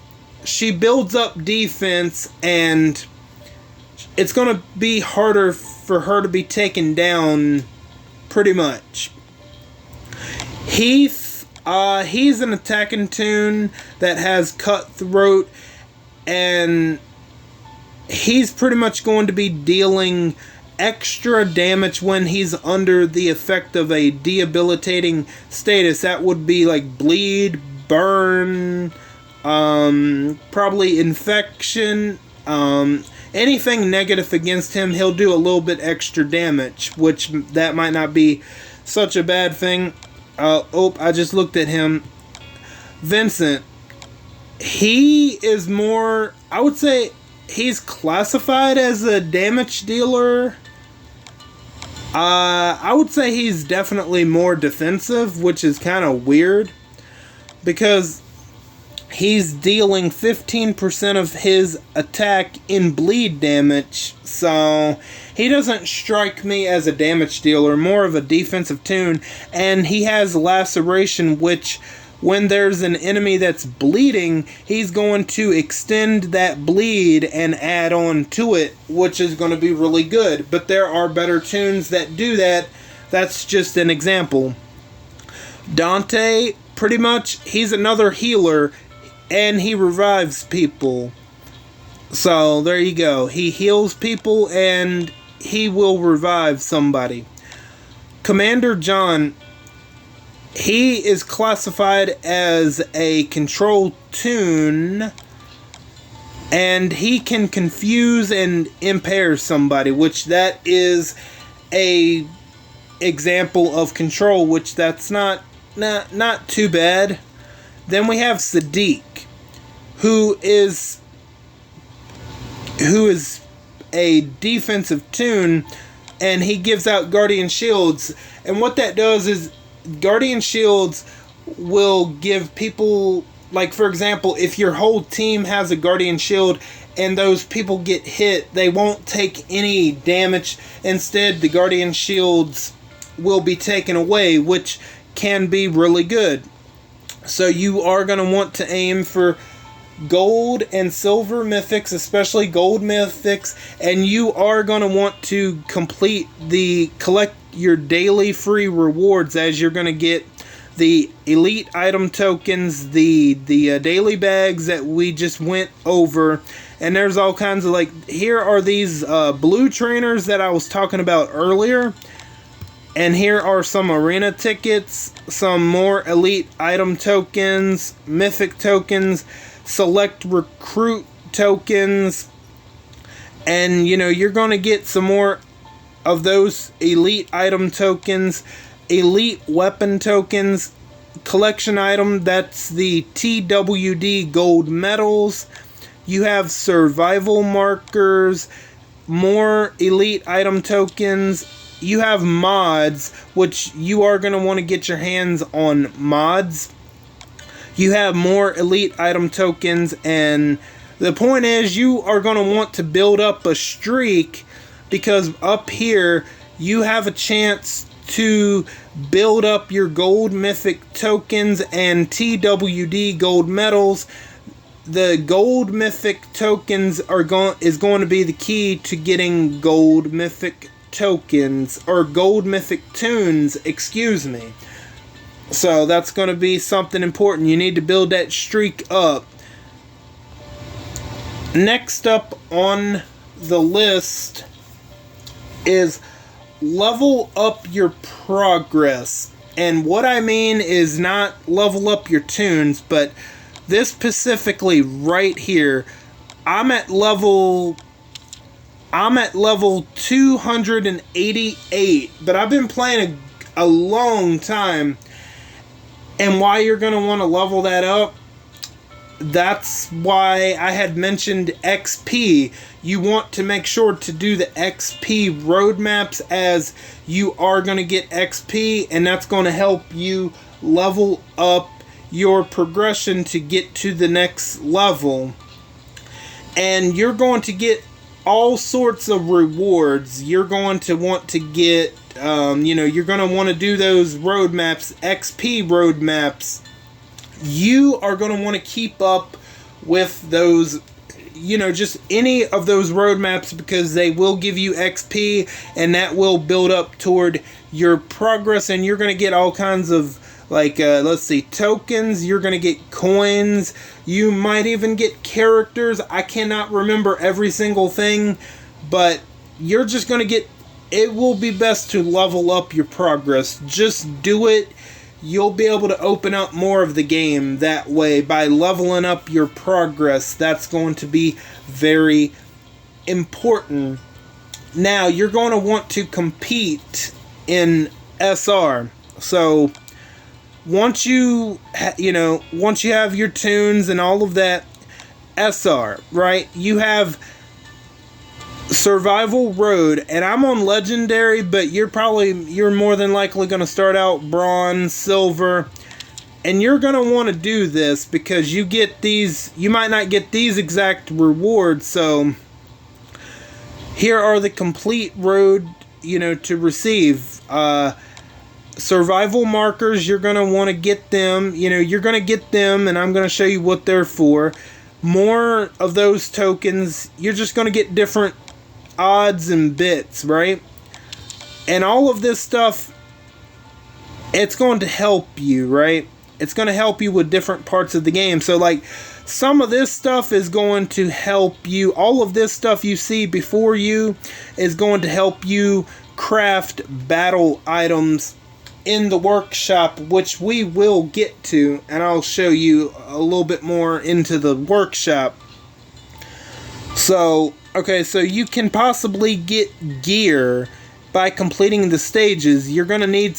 she builds up defense, and it's going to be harder for her to be taken down, pretty much. Heath, he's an attacking toon that has cutthroat, and he's pretty much going to be dealing extra damage when he's under the effect of a debilitating status. That would be like bleed, burn, probably infection, anything negative against him, he'll do a little bit extra damage, which that might not be such a bad thing. I just looked at him. Vincent, he is more, I would say he's classified as a damage dealer. I would say he's definitely more defensive, which is kind of weird because he's dealing 15% of his attack in bleed damage, so he doesn't strike me as a damage dealer, more of a defensive toon, and he has laceration, which when there's an enemy that's bleeding, he's going to extend that bleed and add on to it, which is going to be really good. But there are better toons that do that. That's just an example. Dante, pretty much, he's another healer, and he revives people. So, there you go. He heals people, and he will revive somebody. Commander John, he is classified as a control toon, and he can confuse and impair somebody, which that is a example of control, which that's not too bad. Then we have Sadiq, who is a defensive toon, and he gives out Guardian Shields, and what that does is Guardian Shields will give people, like for example, if your whole team has a Guardian Shield and those people get hit, they won't take any damage. Instead, the Guardian Shields will be taken away, which can be really good. So you are going to want to aim for gold and silver mythics, especially gold mythics, and you are going to want to collect your daily free rewards, as you're going to get the elite item tokens, the daily bags that we just went over, and there's all kinds of, like, here are these blue trainers that I was talking about earlier, and here are some arena tickets, some more elite item tokens, mythic tokens, select recruit tokens, and you know, you're going to get some more of those elite item tokens, elite weapon tokens, collection item, that's the TWD gold medals. You have survival markers, more elite item tokens. You have mods, which you are going to want to get your hands on mods. You have more elite item tokens, and the point is you are going to want to build up a streak, because up here you have a chance to build up your gold mythic tokens and TWD gold medals. The gold mythic tokens is going to be the key to getting gold mythic tokens, or gold mythic tunes, excuse me. So that's going to be something important. You need to build that streak up. Next up on the list is level up your progress. And what I mean is not level up your tunes, but this specifically right here, I'm at level 288, but I've been playing a long time. And why you're going to want to level that up, that's why I had mentioned XP. You want to make sure to do the XP roadmaps, as you are going to get XP, and that's going to help you level up your progression to get to the next level. And you're going to get all sorts of rewards. You're going to want to get, you're going to want to do those roadmaps, XP roadmaps. You are going to want to keep up with those, just any of those roadmaps, because they will give you XP, and that will build up toward your progress, and you're going to get all kinds of, like, let's see, tokens. You're going to get coins. You might even get characters. I cannot remember every single thing, but you're just going to get, it will be best to level up your progress. Just do it. You'll be able to open up more of the game that way by leveling up your progress. That's going to be very important. Now, you're going to want to compete in SR. So once you have your tunes and all of that, SR, right? You have Survival Road, and I'm on Legendary, but you're more than likely going to start out Bronze, Silver, and you're going to want to do this because you might not get these exact rewards. So here are the complete road, to receive. Survival markers, you're going to want to get them. You're going to get them, and I'm going to show you what they're for. More of those tokens, you're just going to get different odds and bits, right? And all of this stuff, it's going to help you, right? It's going to help you with different parts of the game. So, like, some of this stuff is going to help you. All of this stuff you see before you is going to help you craft battle items in the workshop, which we will get to, and I'll show you a little bit more into the workshop. So, okay, so you can possibly get gear by completing the stages. You're going to need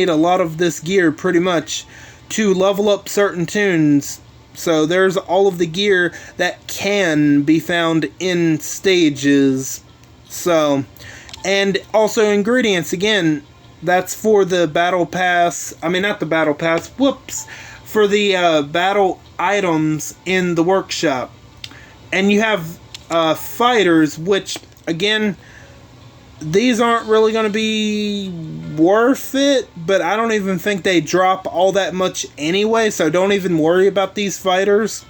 a lot of this gear pretty much to level up certain tunes. So there's all of the gear that can be found in stages. So, and also ingredients, again, that's for the battle pass. I mean, not the battle pass. Whoops. For the battle items in the workshop. And you have fighters, which, again, these aren't really going to be worth it, but I don't even think they drop all that much anyway, so don't even worry about these fighters.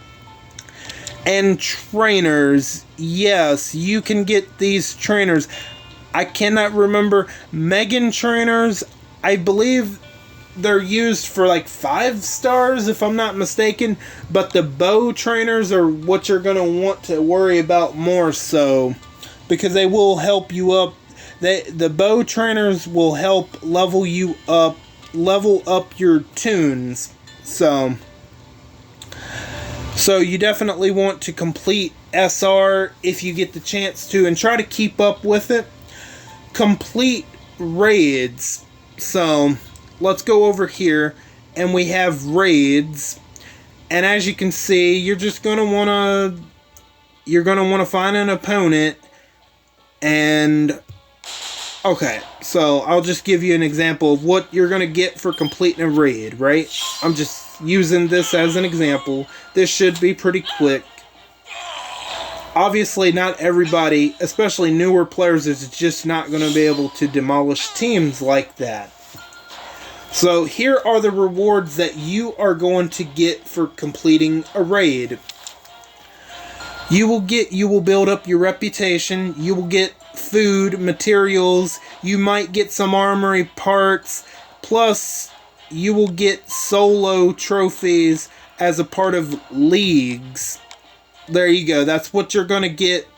And trainers, yes, you can get these trainers. I cannot remember. Megan trainers, I believe they're used for like 5 stars if I'm not mistaken, but the bow trainers are what you're going to want to worry about more so, because they will help you up. The bow trainers will help level you up, level up your tunes. So you definitely want to complete SR if you get the chance to, and try to keep up with it. Complete raids. So let's go over here, and we have raids. And as you can see, you're just gonna wanna find an opponent. And okay, so I'll just give you an example of what you're gonna get for completing a raid, right? I'm just using this as an example. This should be pretty quick. Obviously, not everybody, especially newer players, is just not going to be able to demolish teams like that. So here are the rewards that you are going to get for completing a raid. You will build up your reputation. You will get food, materials. You might get some armory parts. Plus, you will get solo trophies as a part of leagues. There you go. That's what you're going to get.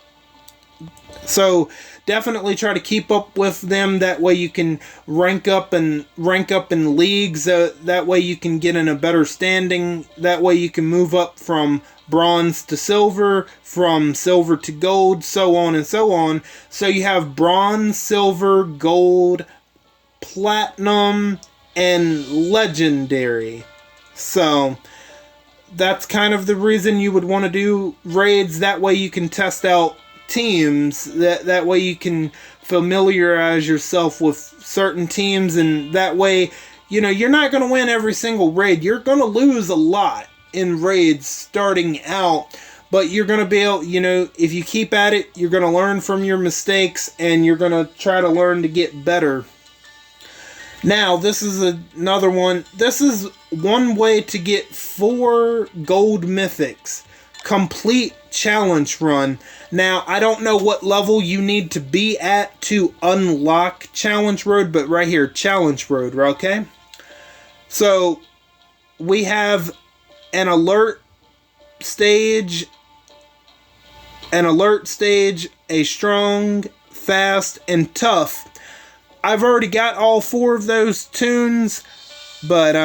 So definitely try to keep up with them. That way you can rank up in leagues. That way you can get in a better standing. That way you can move up from bronze to silver, from silver to gold, so on and so on. So you have bronze, silver, gold, platinum, and legendary. So that's kind of the reason you would want to do raids. That way you can test out teams. That way you can familiarize yourself with certain teams, and that way, you know, you're not going to win every single raid. You're going to lose a lot in raids starting out, but you're going to be able, you know, if you keep at it, you're going to learn from your mistakes, and you're going to try to learn to get better. Now, this is another one. This is one way to get 4 gold mythics. Complete challenge run. Now, I don't know what level you need to be at to unlock challenge road, but right here, challenge road, okay? So, we have an alert stage, a strong, fast, and tough. I've already got all 4 of those tunes, but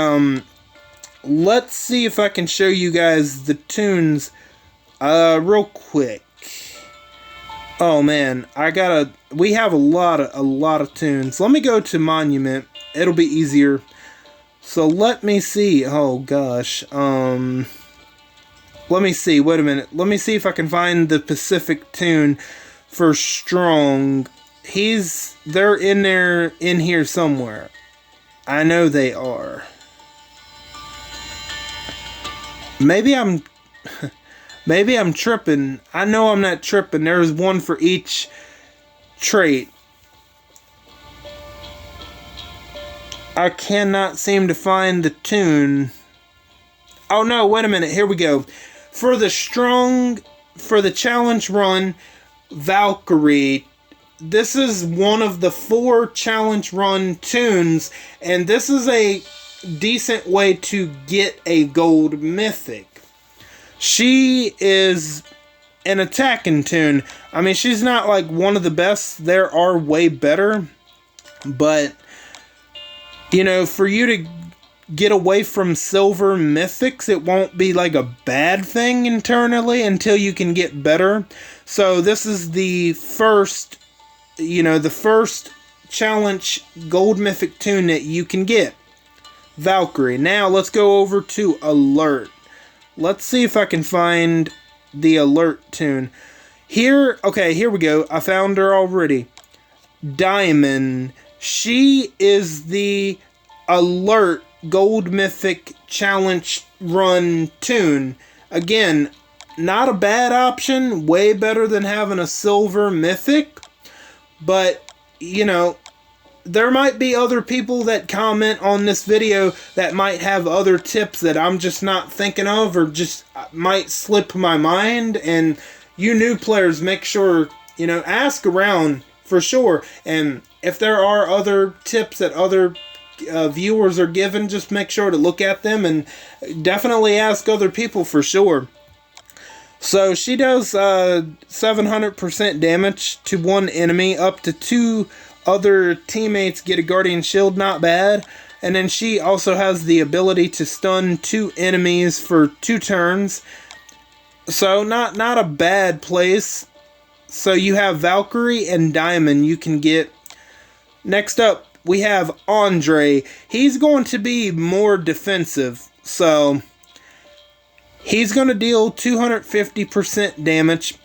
let's see if I can show you guys the tunes real quick. Oh man, we have a lot of tunes. Let me go to Monument. It'll be easier. So let me see. Oh gosh. Let me see. Wait a minute. Let me see if I can find the Pacific tune for strong. They're in here somewhere. I know they are. Maybe I'm tripping. I know I'm not tripping. There's one for each trait. I cannot seem to find the tune. Oh no, wait a minute. Here we go. For the challenge run, Valkyrie. This is one of the 4 challenge run tunes, and this is a decent way to get a gold mythic. She is an attacking tune. I mean, she's not like one of the best. There are way better, but you know, for you to get away from silver mythics, it won't be like a bad thing internally until you can get better. So this is the first, you know, the first challenge gold mythic tune that you can get. Valkyrie. Now let's go over to alert. Let's see if I can find the alert tune. Here, okay, here we go. I found her already. Diamond. She is the alert gold mythic challenge run tune. Again, not a bad option. Way better than having a silver mythic. But, you know, there might be other people that comment on this video that might have other tips that I'm just not thinking of, or just might slip my mind. And you new players, make sure, you know, ask around for sure. And if there are other tips that other viewers are given, just make sure to look at them and definitely ask other people for sure. So she does 700% damage to one enemy, up to 2 other teammates get a guardian shield, not bad. And then she also has the ability to stun 2 enemies for 2 turns. So not a bad place. So you have Valkyrie and Diamond you can get. Next up, we have Andre. He's going to be more defensive. So he's going to deal 250% damage.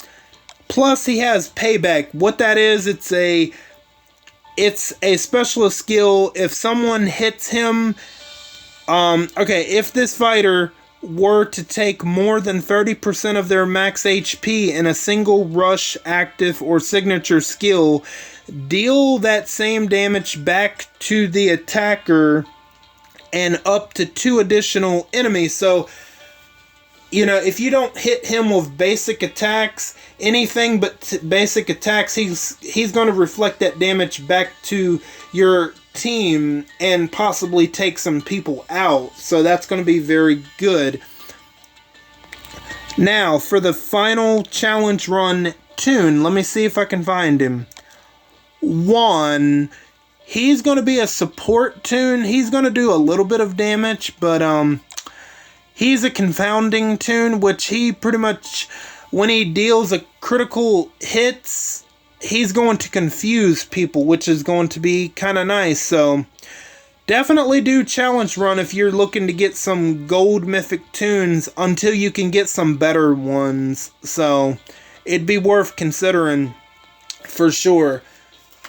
Plus he has Payback. What that is, it's a specialist skill. If someone hits him, okay, if this fighter were to take more than 30% of their max HP in a single rush, active, or signature skill, deal that same damage back to the attacker and up to 2 additional enemies. So, you know, if you don't hit him with basic attacks, anything but basic attacks, he's going to reflect that damage back to your team and possibly take some people out. So that's going to be very good. Now, for the final challenge run Toon, let me see if I can find him. 1. He's going to be a support Toon. He's going to do a little bit of damage, but he's a confounding Toon, which he pretty much, when he deals a critical hits, he's going to confuse people, which is going to be kind of nice. So definitely do challenge run if you're looking to get some gold mythic Toons until you can get some better ones. So it'd be worth considering for sure.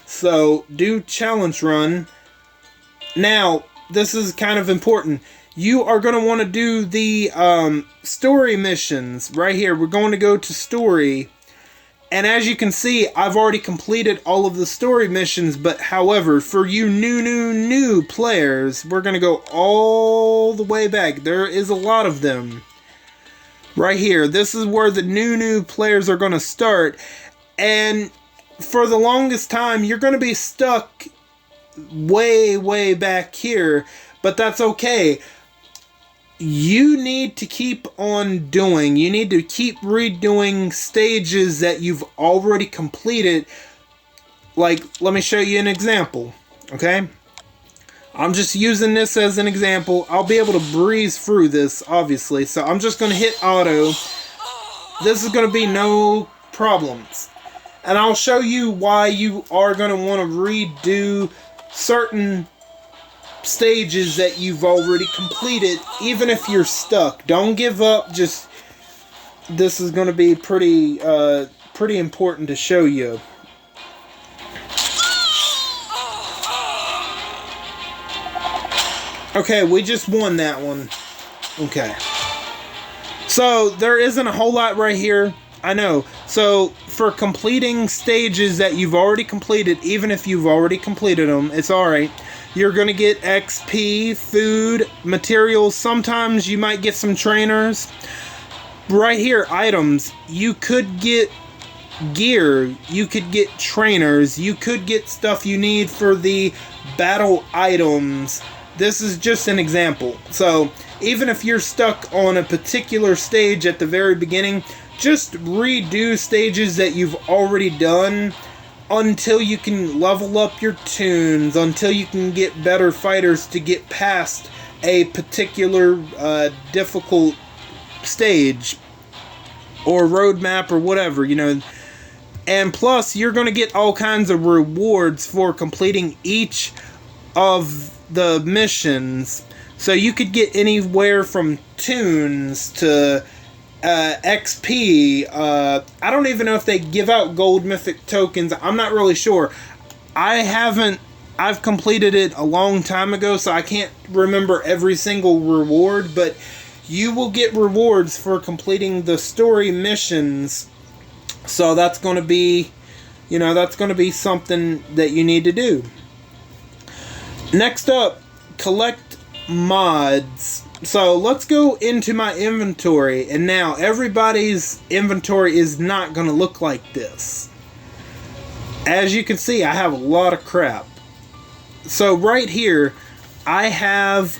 So do challenge run. Now, this is kind of important. You are going to want to do the story missions right here. We're going to go to story. And as you can see, I've already completed all of the story missions. But however, for you new players, we're going to go all the way back. There is a lot of them. Right here. This is where the new players are going to start. And for the longest time, you're going to be stuck way back here. But that's okay. You need to keep on doing. You need to keep redoing stages that you've already completed. Like, let me show you an example. Okay? I'm just using this as an example. I'll be able to breeze through this, obviously. So I'm just going to hit auto. This is going to be no problems. And I'll show you why you are going to want to redo certain stages that you've already completed, even if you're stuck. Don't give up. Just, this is going to be pretty important to show you. Okay, we just won that one. Okay. So there isn't a whole lot right here. I know. So for completing stages that you've already completed, even if you've already completed them, it's alright. You're going to get XP, food, materials. Sometimes you might get some trainers. Right here, items. You could get gear. You could get trainers. You could get stuff you need for the battle items. This is just an example. So even if you're stuck on a particular stage at the very beginning, just redo stages that you've already done until you can level up your Toons, until you can get better fighters to get past a particular difficult stage or roadmap or whatever, you know. And plus, you're going to get all kinds of rewards for completing each of the missions. So you could get anywhere from Toons to XP. I don't even know if they give out gold mythic tokens. I'm not really sure. I've completed it a long time ago, so I can't remember every single reward, but you will get rewards for completing the story missions. So that's going to be, you know, that's going to be something that you need to do. Next up, collect mods. So let's go into my inventory, and now everybody's inventory is not going to look like this. As you can see, I have a lot of crap. So right here, I have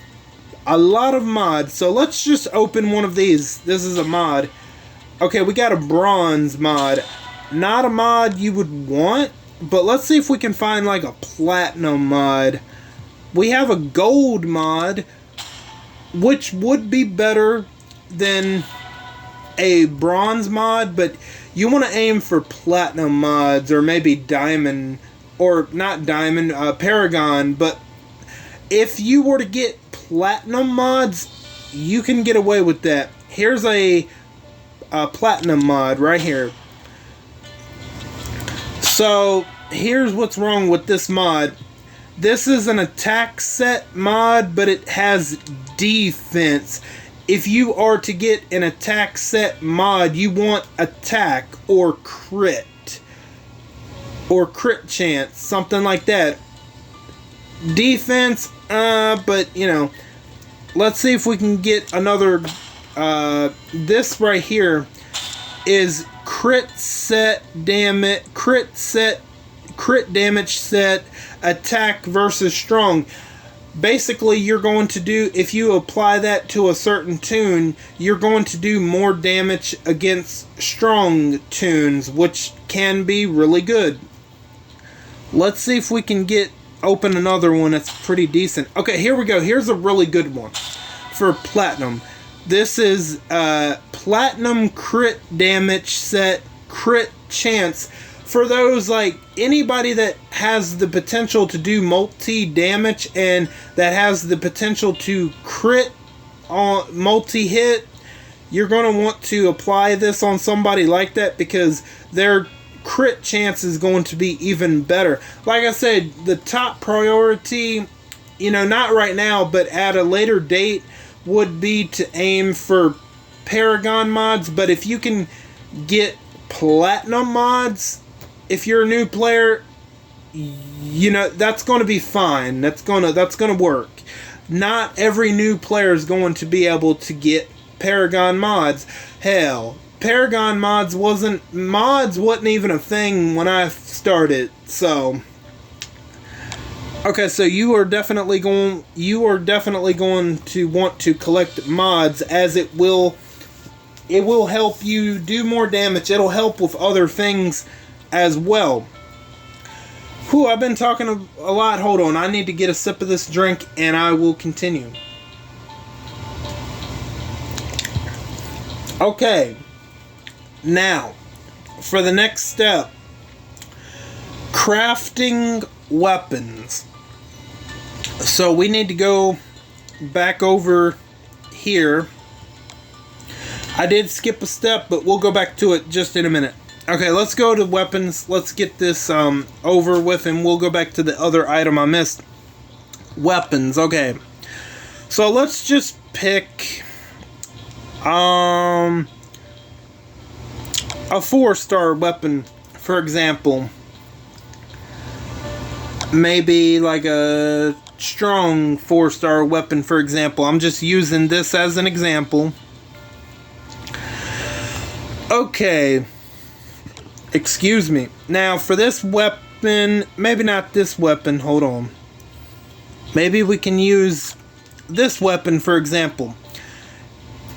a lot of mods. So let's just open one of these. This is a mod. Okay, we got a bronze mod. Not a mod you would want, but let's see if we can find like a platinum mod. We have a gold mod, which would be better than a bronze mod, but you want to aim for platinum mods, or maybe diamond, or not diamond, paragon. But if you were to get platinum mods, you can get away with that. Here's a platinum mod right here. So here's what's wrong with this mod. This is an attack set mod, but it has defense. If you are to get an attack set mod, you want attack or crit chance, something like that. Defense, but you know, let's see if we can get another. This right here is crit damage set, attack versus strong. Basically, you're going to do, if you apply that to a certain tune, you're going to do more damage against strong tunes, which can be really good. Let's see if we can open another one that's pretty decent. Okay, here we go. Here's a really good one for platinum. This is platinum crit damage set, crit chance. For those, like, anybody that has the potential to do multi-damage and that has the potential to crit on multi-hit, you're going to want to apply this on somebody like that, because their crit chance is going to be even better. Like I said, the top priority, you know, not right now, but at a later date, would be to aim for paragon mods. But if you can get platinum mods, if you're a new player, you know, that's going to be fine. That's going to work. Not every new player is going to be able to get paragon mods. Hell, paragon mods wasn't even a thing when I started. So okay, so you are definitely going to want to collect mods, as it will help you do more damage. It'll help with other things as well. Whew, I've been talking a lot. Hold on, I need to get a sip of this drink and I will continue. Okay, now for the next step, crafting weapons. So we need to go back over here. I did skip a step, but we'll go back to it just in a minute. Okay, let's go to weapons. Let's get this over with, and we'll go back to the other item I missed. Weapons, okay. So let's just pick a 4-star weapon, for example. Maybe like a strong 4-star weapon, for example. I'm just using this as an example. Okay. Excuse me. Now, for this weapon, maybe not this weapon, hold on. Maybe we can use this weapon, for example.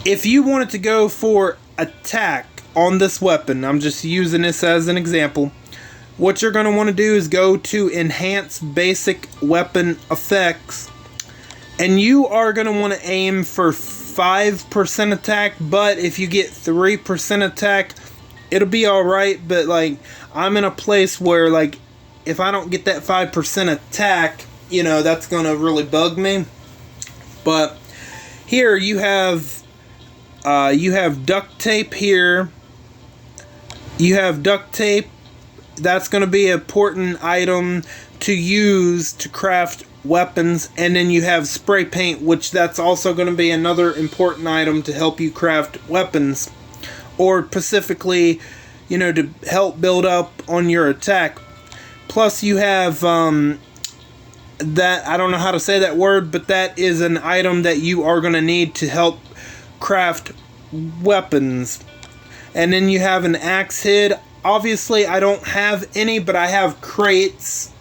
If you wanted to go for attack on this weapon, I'm just using this as an example, what you're going to want to do is go to Enhance Basic Weapon Effects, and you are going to want to aim for 5% attack, but if you get 3% attack, it'll be alright. But like, I'm in a place where, like, if I don't get that 5% attack, you know, that's going to really bug me. But here you have duct tape here. You have duct tape. That's going to be an important item to use to craft weapons. And then you have spray paint, which that's also going to be another important item to help you craft weapons, or specifically, you know, to help build up on your attack. Plus you have that, I don't know how to say that word, but that is an item that you are going to need to help craft weapons. And then you have an axe head. Obviously, I don't have any, but I have crates.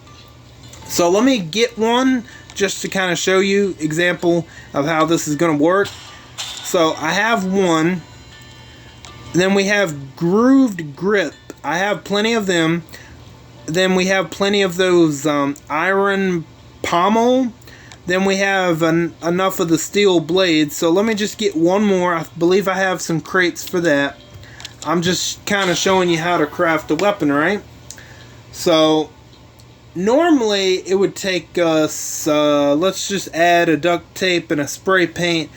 So let me get one just to kind of show you example of how this is going to work. So I have one. Then we have grooved grip. I have plenty of them. Then we have plenty of those iron pommel. Then we have enough of the steel blades. So let me just get one more. I believe I have some crates for that. I'm just kind of showing you how to craft a weapon, right? So normally it would take us, let's just add a duct tape and a spray paint.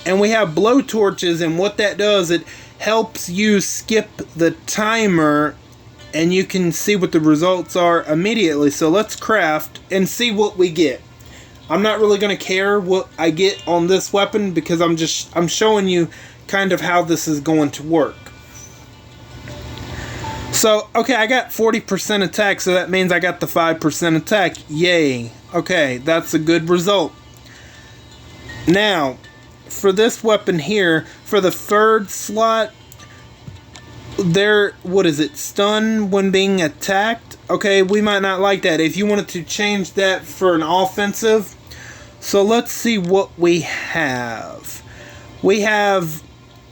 And we have blow torches, and what that does, it helps you skip the timer and you can see what the results are immediately. So let's craft and see what we get. I'm not really going to care what I get on this weapon because I'm showing you kind of how this is going to work. So, okay, I got 40% attack, so that means I got the 5% attack. Yay. Okay, that's a good result. Now, for this weapon here, for the third slot, what is it? Stun when being attacked? Okay, we might not like that. If you wanted to change that for an offensive, so let's see what we have. We have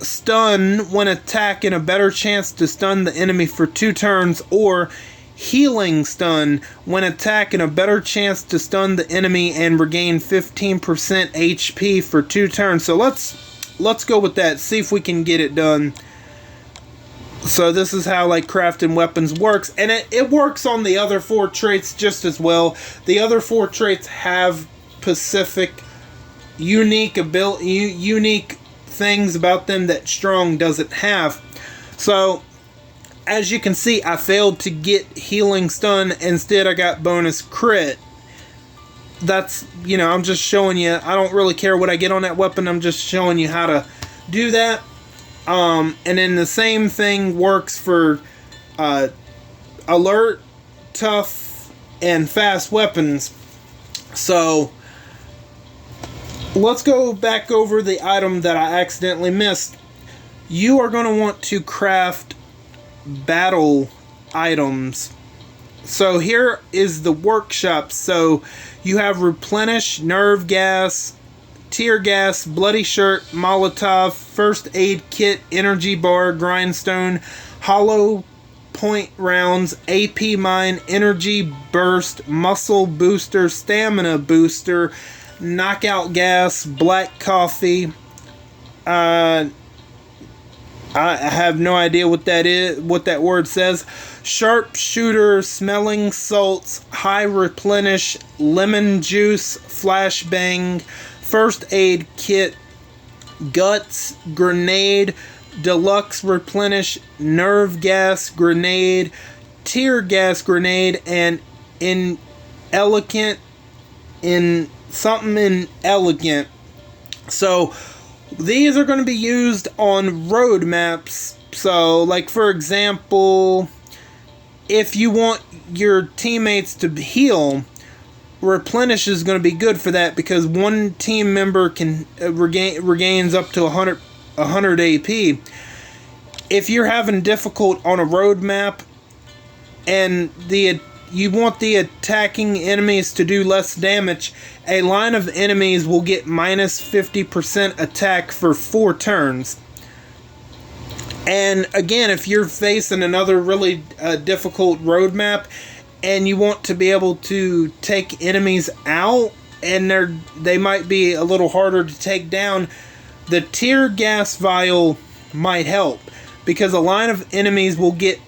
stun when attacking, a better chance to stun the enemy for 2 turns, or healing stun when attacking, a better chance to stun the enemy and regain 15% HP for 2 turns. So let's go with that, see if we can get it done. So this is how like crafting weapons works, and it works on the other 4 traits just as well. The other 4 traits have specific unique things about them that strong doesn't have. So as you can see, I failed to get healing stun. Instead I got bonus crit. That's, you know, I'm just showing you. I don't really care what I get on that weapon. I'm just showing you how to do that. And then the same thing works for alert, tough, and fast weapons. So let's go back over the item that I accidentally missed. You are going to want to craft battle items. So here is the workshop. So you have replenish, nerve gas, tear gas, bloody shirt, Molotov, first aid kit, energy bar, grindstone, hollow point rounds, AP mine, energy burst, muscle booster, stamina booster, knockout gas, black coffee. I have no idea what that is, what that word says. Sharpshooter, smelling salts, high replenish, lemon juice, flashbang, first aid kit, guts, grenade, deluxe replenish, nerve gas grenade, tear gas grenade, and inelegant. So these are going to be used on road maps. So like for example, if you want your teammates to heal, replenish is going to be good for that, because one team member can regains up to 100 AP. If you're having difficult on a road map and you want the attacking enemies to do less damage, a line of enemies will get minus 50% attack for 4 turns. And again, if you're facing another really difficult road map and you want to be able to take enemies out, and they might be a little harder to take down, the tear gas vial might help, because a line of enemies will get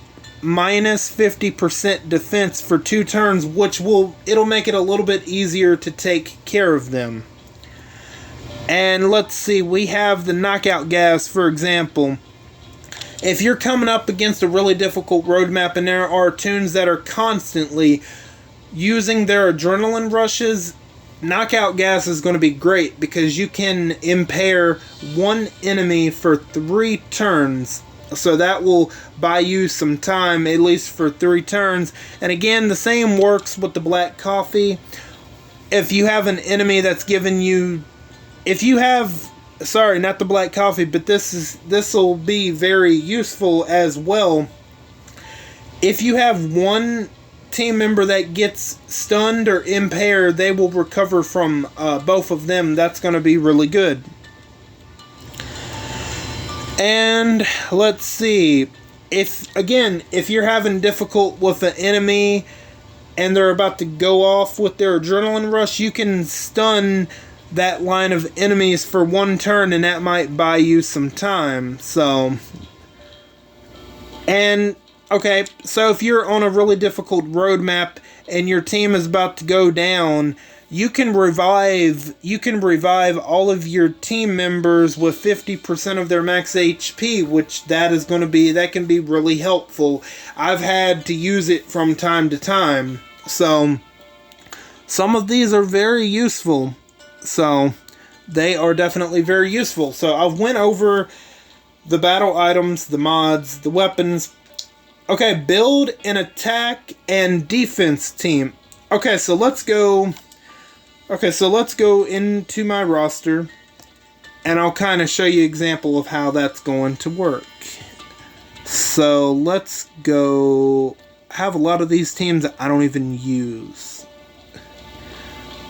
minus 50% defense for 2 turns, it'll make it a little bit easier to take care of them. And let's see, we have the knockout gas, for example. If you're coming up against a really difficult road map and there are toons that are constantly using their adrenaline rushes, knockout gas is going to be great, because you can impair one enemy for 3 turns. So that will buy you some time, at least for 3 turns. And again, the same works with the black coffee. if you have an enemy that's giving you, if you have, sorry, not the black coffee, but this will be very useful as well. If you have one team member that gets stunned or impaired, they will recover from both of them. That's going to be really good. And let's see, if you're having difficult with an enemy and they're about to go off with their adrenaline rush, you can stun that line of enemies for one turn, and that might buy you some time. So, and okay, so if you're on a really difficult road map and your team is about to go down, you can revive all of your team members with 50% of their max HP, which that can be really helpful. I've had to use it from time to time. So some of these are very useful. So they are definitely very useful. So I've went over the battle items, the mods, the weapons. Okay, build an attack and defense team. Okay, so let's go into my roster, and I'll kind of show you an example of how that's going to work. So let's go. I have a lot of these teams that I don't even use.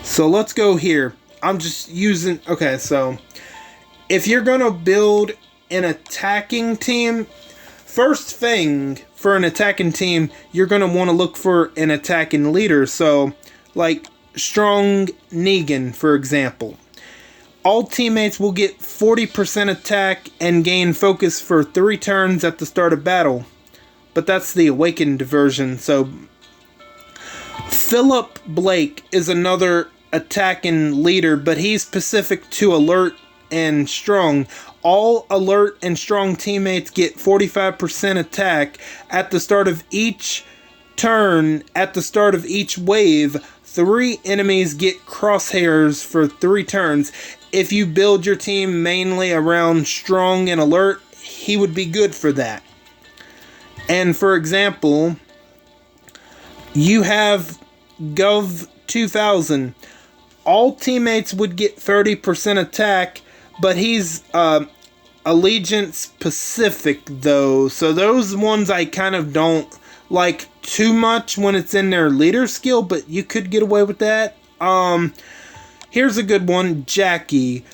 So let's go here. I'm just using, okay, so if you're going to build an attacking team, first thing for an attacking team, you're going to want to look for an attacking leader. So, like Strong Negan, for example. All teammates will get 40% attack and gain focus for 3 turns at the start of battle. But that's the awakened version. So, Philip Blake is another attacking leader, but he's specific to alert and strong. All alert and strong teammates get 45% attack at the start of each turn. At the start of each wave, 3 enemies get crosshairs for 3 turns. If you build your team mainly around strong and alert, he would be good for that. And for example, you have Gov 2000. All teammates would get 30% attack, but he's Allegiance Pacific though. So those ones I kind of don't like too much when it's in their leader skill, but you could get away with that. Here's a good one, Jackie.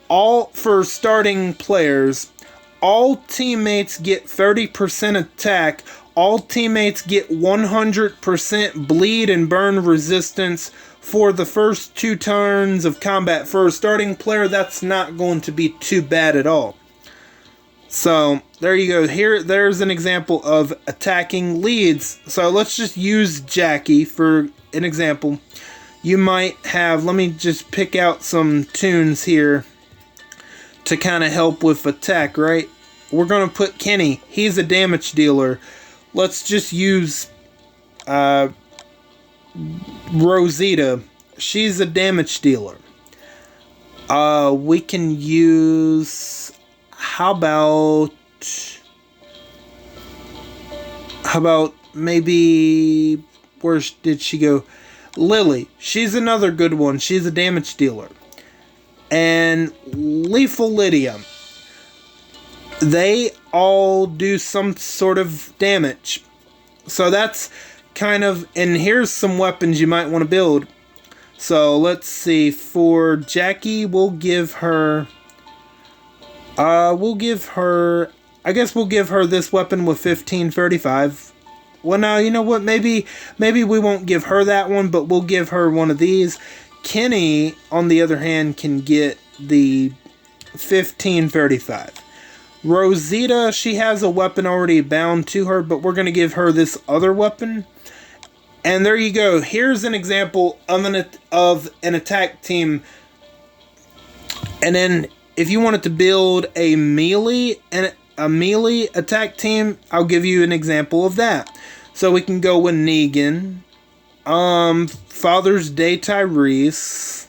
All for starting players, all teammates get 30% attack. All teammates get 100% bleed and burn resistance for the first 2 turns of combat. For a starting player, that's not going to be too bad at all. So, there you go. There's an example of attacking leads. So, let's just use Jackie for an example. You might have, let me just pick out some tunes here to kind of help with attack, right? We're going to put Kenny. He's a damage dealer. Let's just use Rosita. She's a damage dealer. We can use, how about maybe, where did she go? Lily. She's another good one. She's a damage dealer. And Lethal Lydia. They all do some sort of damage. So that's kind of, and here's some weapons you might want to build. So let's see, for Jackie, we'll give her I guess we'll give her this weapon with 1535. Well, now, you know what, maybe we won't give her that one, but we'll give her one of these. Kenny, on the other hand, can get the 1535. Rosita, she has a weapon already bound to her, but we're going to give her this other weapon. And there you go. Here's an example of an attack team. And then if you wanted to build a melee attack team, I'll give you an example of that. So we can go with Negan, Father's Day Tyrese,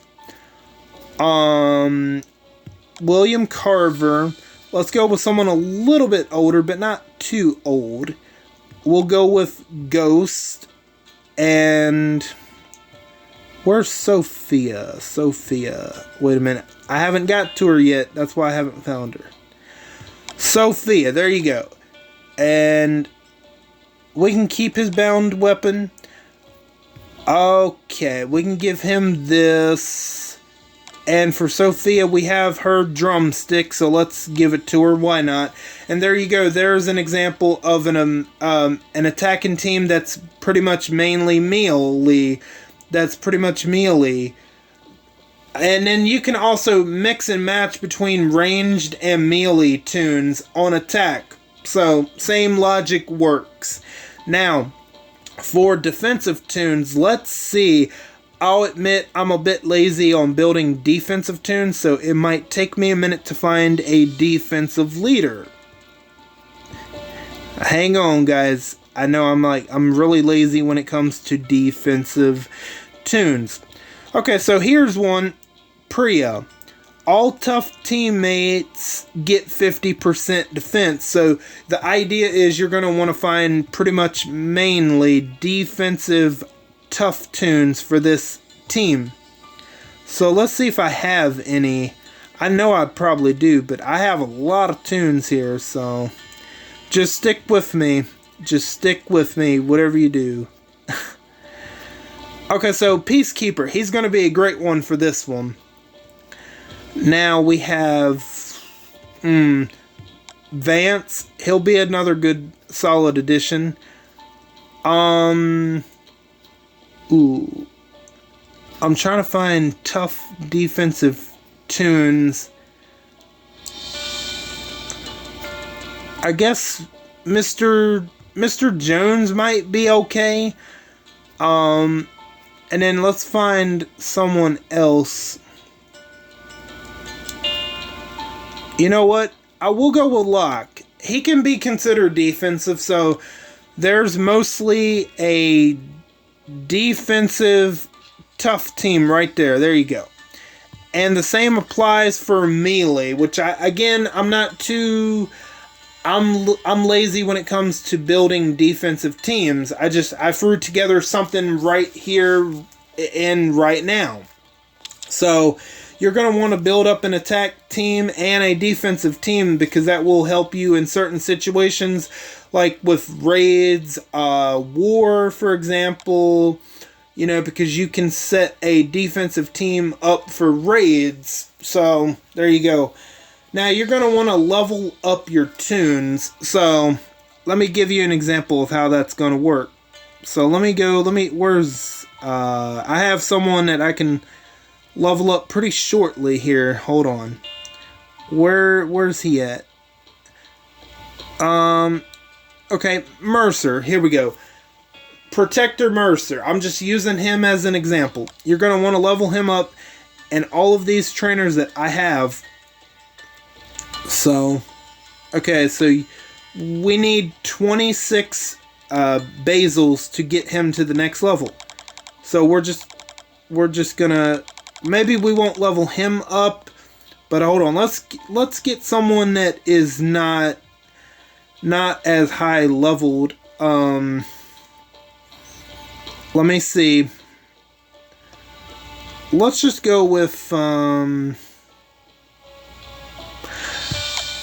William Carver. Let's go with someone a little bit older, but not too old. We'll go with Ghost and Where's Sophia? Sophia. Wait a minute. I haven't got to her yet. That's why I haven't found her. Sophia. There you go. And we can keep his bound weapon. Okay. We can give him this. And for Sophia, we have her drumstick. So let's give it to her. Why not? And there you go. There's an example of an attacking team that's pretty much mainly melee. That's pretty much melee. And then you can also mix and match between ranged and melee tunes on attack. So, same logic works. Now, for defensive tunes, let's see. I'll admit I'm a bit lazy on building defensive tunes, so it might take me a minute to find a defensive leader. Hang on, guys. I know I'm really lazy when it comes to defensive tunes. Okay, so here's one. Priya. All tough teammates get 50% defense. So the idea is you're going to want to find pretty much mainly defensive tough tunes for this team. So let's see if I have any. I know I probably do, but I have a lot of tunes here, so just stick with me. Just stick with me, whatever you do. Okay, so Peacekeeper. He's going to be a great one for this one. Now we have Vance. He'll be another good, solid addition. I'm trying to find tough defensive tunes. I guess Mr. Jones might be okay. And then let's find someone else. You know what? I will go with Locke. He can be considered defensive, so there's mostly a defensive tough team right there. There you go. And the same applies for melee, which I'm lazy when it comes to building defensive teams. I threw together something right here and right now. So you're going to want to build up an attack team and a defensive team because that will help you in certain situations, like with raids, war, for example. You know, because you can set a defensive team up for raids. So there you go. Now you're going to want to level up your tunes. So let me give you an example of how that's going to work. So I have someone that I can level up pretty shortly here. Hold on. Where's he at? Okay, Mercer. Here we go. Protector Mercer. I'm just using him as an example. You're going to want to level him up, and all of these trainers that I have. So, okay, so we need 26 basils to get him to the next level. So we're just gonna, maybe we won't level him up, but hold on, let's get someone that is not as high leveled. Let me see. Let's just go with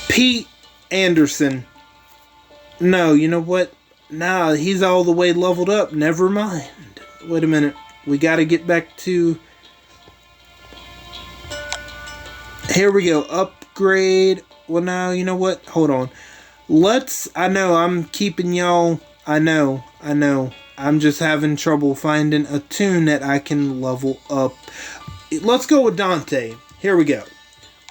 Pete Anderson. No, you know what? Nah, he's all the way leveled up. Never mind. Wait a minute. We got to get back to... Here we go. Upgrade. Well, now, you know what? Hold on. I know, I'm keeping y'all... I know. I'm just having trouble finding a tune that I can level up. Let's go with Dante. Here we go.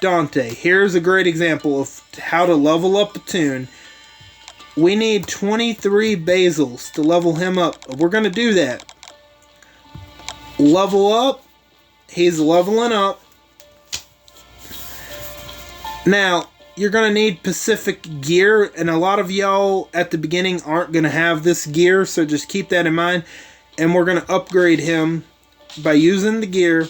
Dante. Here's a great example of how to level up a tune. We need 23 basils to level him up. We're going to do that. Level up. He's leveling up. Now, you're going to need Pacific gear, and a lot of y'all at the beginning aren't going to have this gear, so just keep that in mind. And we're going to upgrade him by using the gear.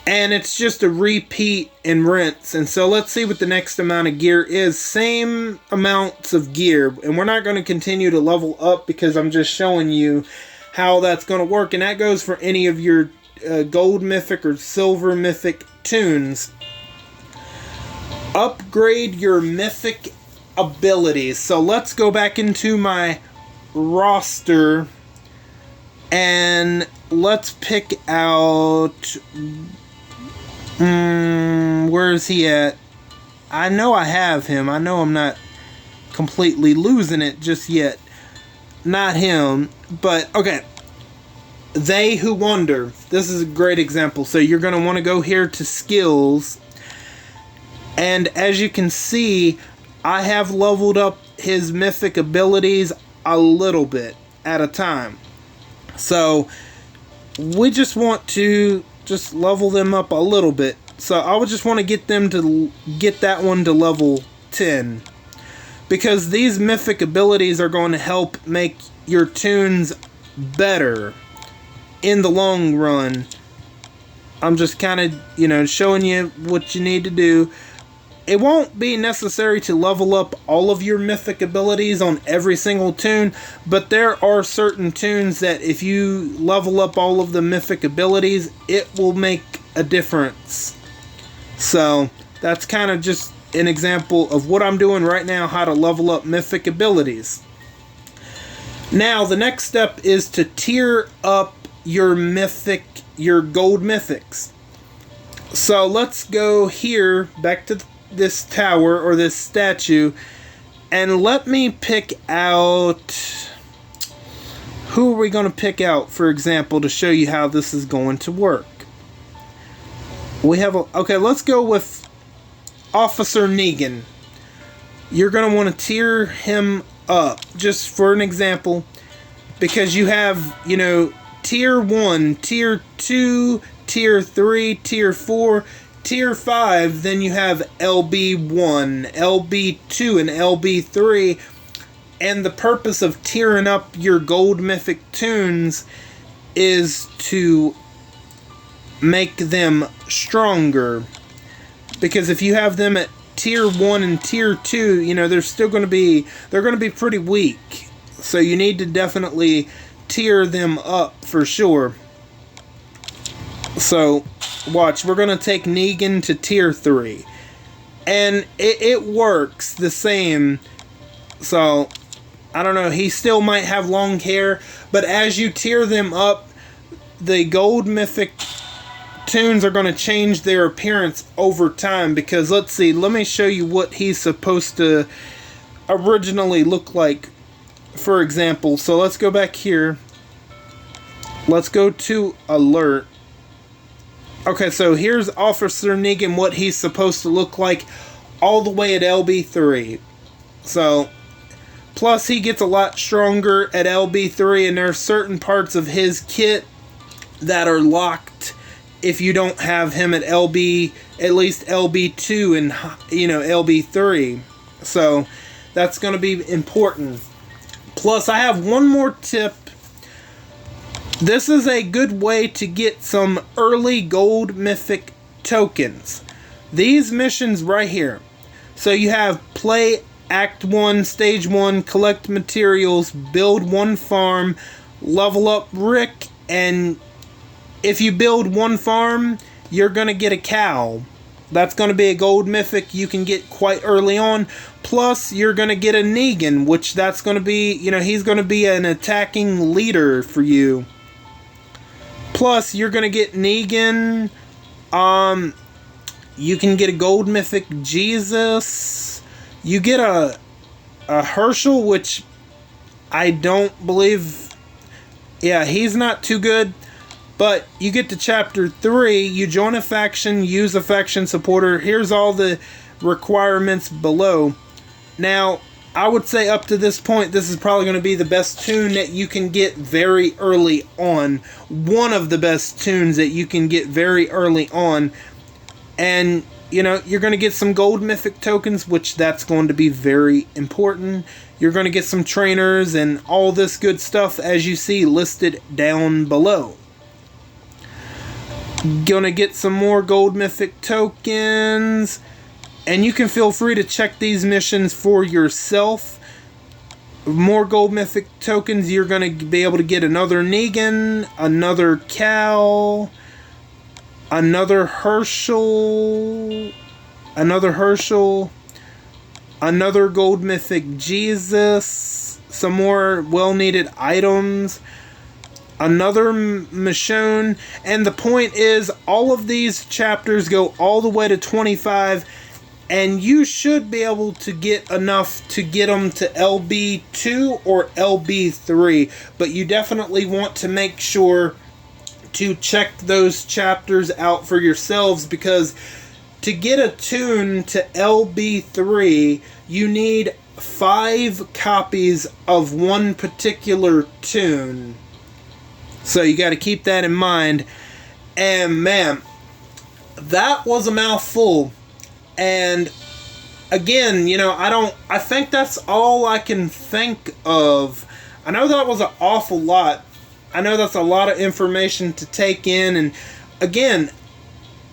And it's just a repeat and rinse. And so let's see what the next amount of gear is. Same amounts of gear. And we're not going to continue to level up because I'm just showing you how that's going to work, and that goes for any of your gold mythic or silver mythic toons. Upgrade your mythic abilities. So let's go back into my roster and let's pick out where is he at? I know I have him. I know I'm not completely losing it just yet. Not him, but okay. They Who Wonder. This is a great example. So you're going to want to go here to skills. And as you can see, I have leveled up his mythic abilities a little bit at a time. So we just want to just level them up a little bit. So I would just want to get them to get that one to level 10. Because these mythic abilities are going to help make your toons better in the long run. I'm just kind of, showing you what you need to do. It won't be necessary to level up all of your mythic abilities on every single toon, but there are certain toons that if you level up all of the mythic abilities, it will make a difference. So that's kind of just an example of what I'm doing right now, how to level up mythic abilities. Now the next step is to tier up your gold mythics. So let's go here back to this tower or this statue, and let me pick out, who are we going to pick out, for example, to show you how this is going to work. We have okay, let's go with Officer Negan. You're going to want to tier him up, just for an example, because you have, tier 1, tier 2, tier 3, tier 4, tier 5, then you have LB1, LB2, and LB3. And the purpose of tiering up your gold mythic toons is to make them stronger. Because if you have them at tier 1 and tier 2, they're still going to be pretty weak. So you need to definitely tier them up for sure. So watch, we're going to take Negan to tier 3. And it works the same. So I don't know, he still might have long hair, but as you tier them up, the gold mythic toons are going to change their appearance over time. Because let's see, let me show you what he's supposed to originally look like, for example. So let's go back here, let's go to alert. Okay, so here's Officer Negan, what he's supposed to look like all the way at LB3. So plus he gets a lot stronger at LB3, and there are certain parts of his kit that are locked if you don't have him at least LB2 and LB3. So that's going to be important. Plus I have one more tip. This is a good way to get some early gold mythic tokens. These missions right here. So you have play Act 1, Stage 1, collect materials, build one farm, level up Rick, and if you build one farm, you're going to get a cow. That's going to be a gold mythic you can get quite early on. Plus, you're going to get a Negan, which that's going to be, he's going to be an attacking leader for you. Plus, you're going to get Negan. You can get a gold mythic Jesus. You get a Herschel, which I don't believe. Yeah, he's not too good. But you get to chapter 3, you join a faction, use a faction supporter. Here's all the requirements below. Now, I would say up to this point, this is probably going to be the best toon that you can get very early on. One of the best toons that you can get very early on. And, you're going to get some gold mythic tokens, which that's going to be very important. You're going to get some trainers and all this good stuff, as you see listed down below. Gonna get some more gold mythic tokens, and you can feel free to check these missions for yourself. more gold mythic tokens, you're going to be able to get another Negan, another Cal, another Herschel, another gold mythic Jesus, some more well-needed items, another Michonne, and the point is, all of these chapters go all the way to 25, and you should be able to get enough to get them to LB2 or LB3, but you definitely want to make sure to check those chapters out for yourselves, because to get a tune to LB3, you need 5 copies of one particular tune. So you got to keep that in mind. And man, that was a mouthful. And again, you know, I think that's all I can think of. I know that was an awful lot. I know that's a lot of information to take in. And again,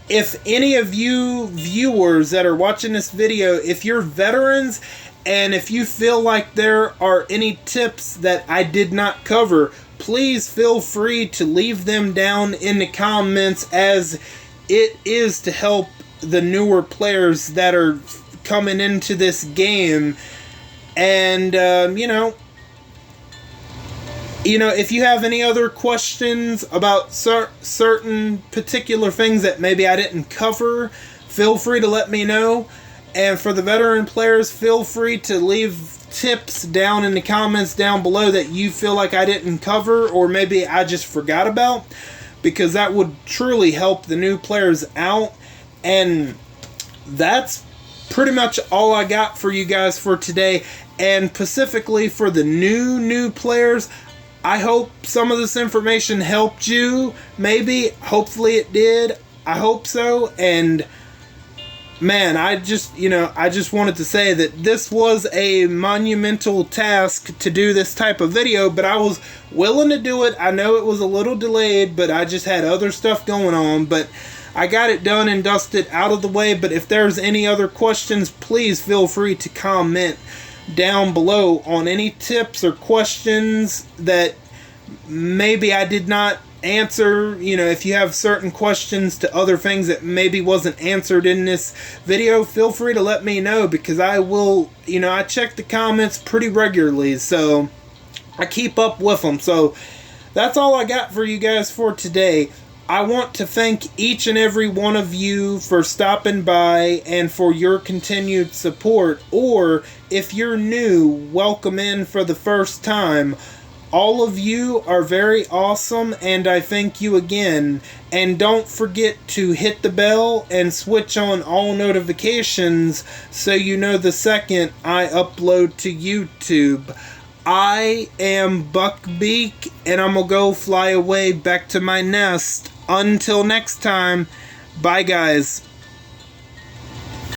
if any of you viewers that are watching this video, if you're veterans and if you feel like there are any tips that I did not cover, please feel free to leave them down in the comments, as it is to help the newer players that are coming into this game. And you know, if you have any other questions about certain particular things that maybe I didn't cover, feel free to let me know. And for the veteran players, feel free to leave tips down in the comments down below that you feel like I didn't cover, or maybe I just forgot about, because that would truly help the new players out. And that's pretty much all I got for you guys for today. And specifically for the new players, I hope some of this information helped you. Maybe, hopefully it did. I hope so. And man, I just wanted to say that this was a monumental task to do this type of video, but I was willing to do it. I know it was a little delayed, but I just had other stuff going on. But I got it done and dusted out of the way. But if there's any other questions, please feel free to comment down below on any tips or questions that maybe I did not answer. If you have certain questions to other things that maybe wasn't answered in this video, feel free to let me know, because I will, I check the comments pretty regularly, so I keep up with them. So that's all I got for you guys for today. I want to thank each and every one of you for stopping by and for your continued support, or if you're new, welcome in for the first time. All of you are very awesome, and I thank you again. And don't forget to hit the bell and switch on all notifications so you know the second I upload to YouTube. I am Beak, and I'm gonna go fly away back to my nest. Until next time, bye guys.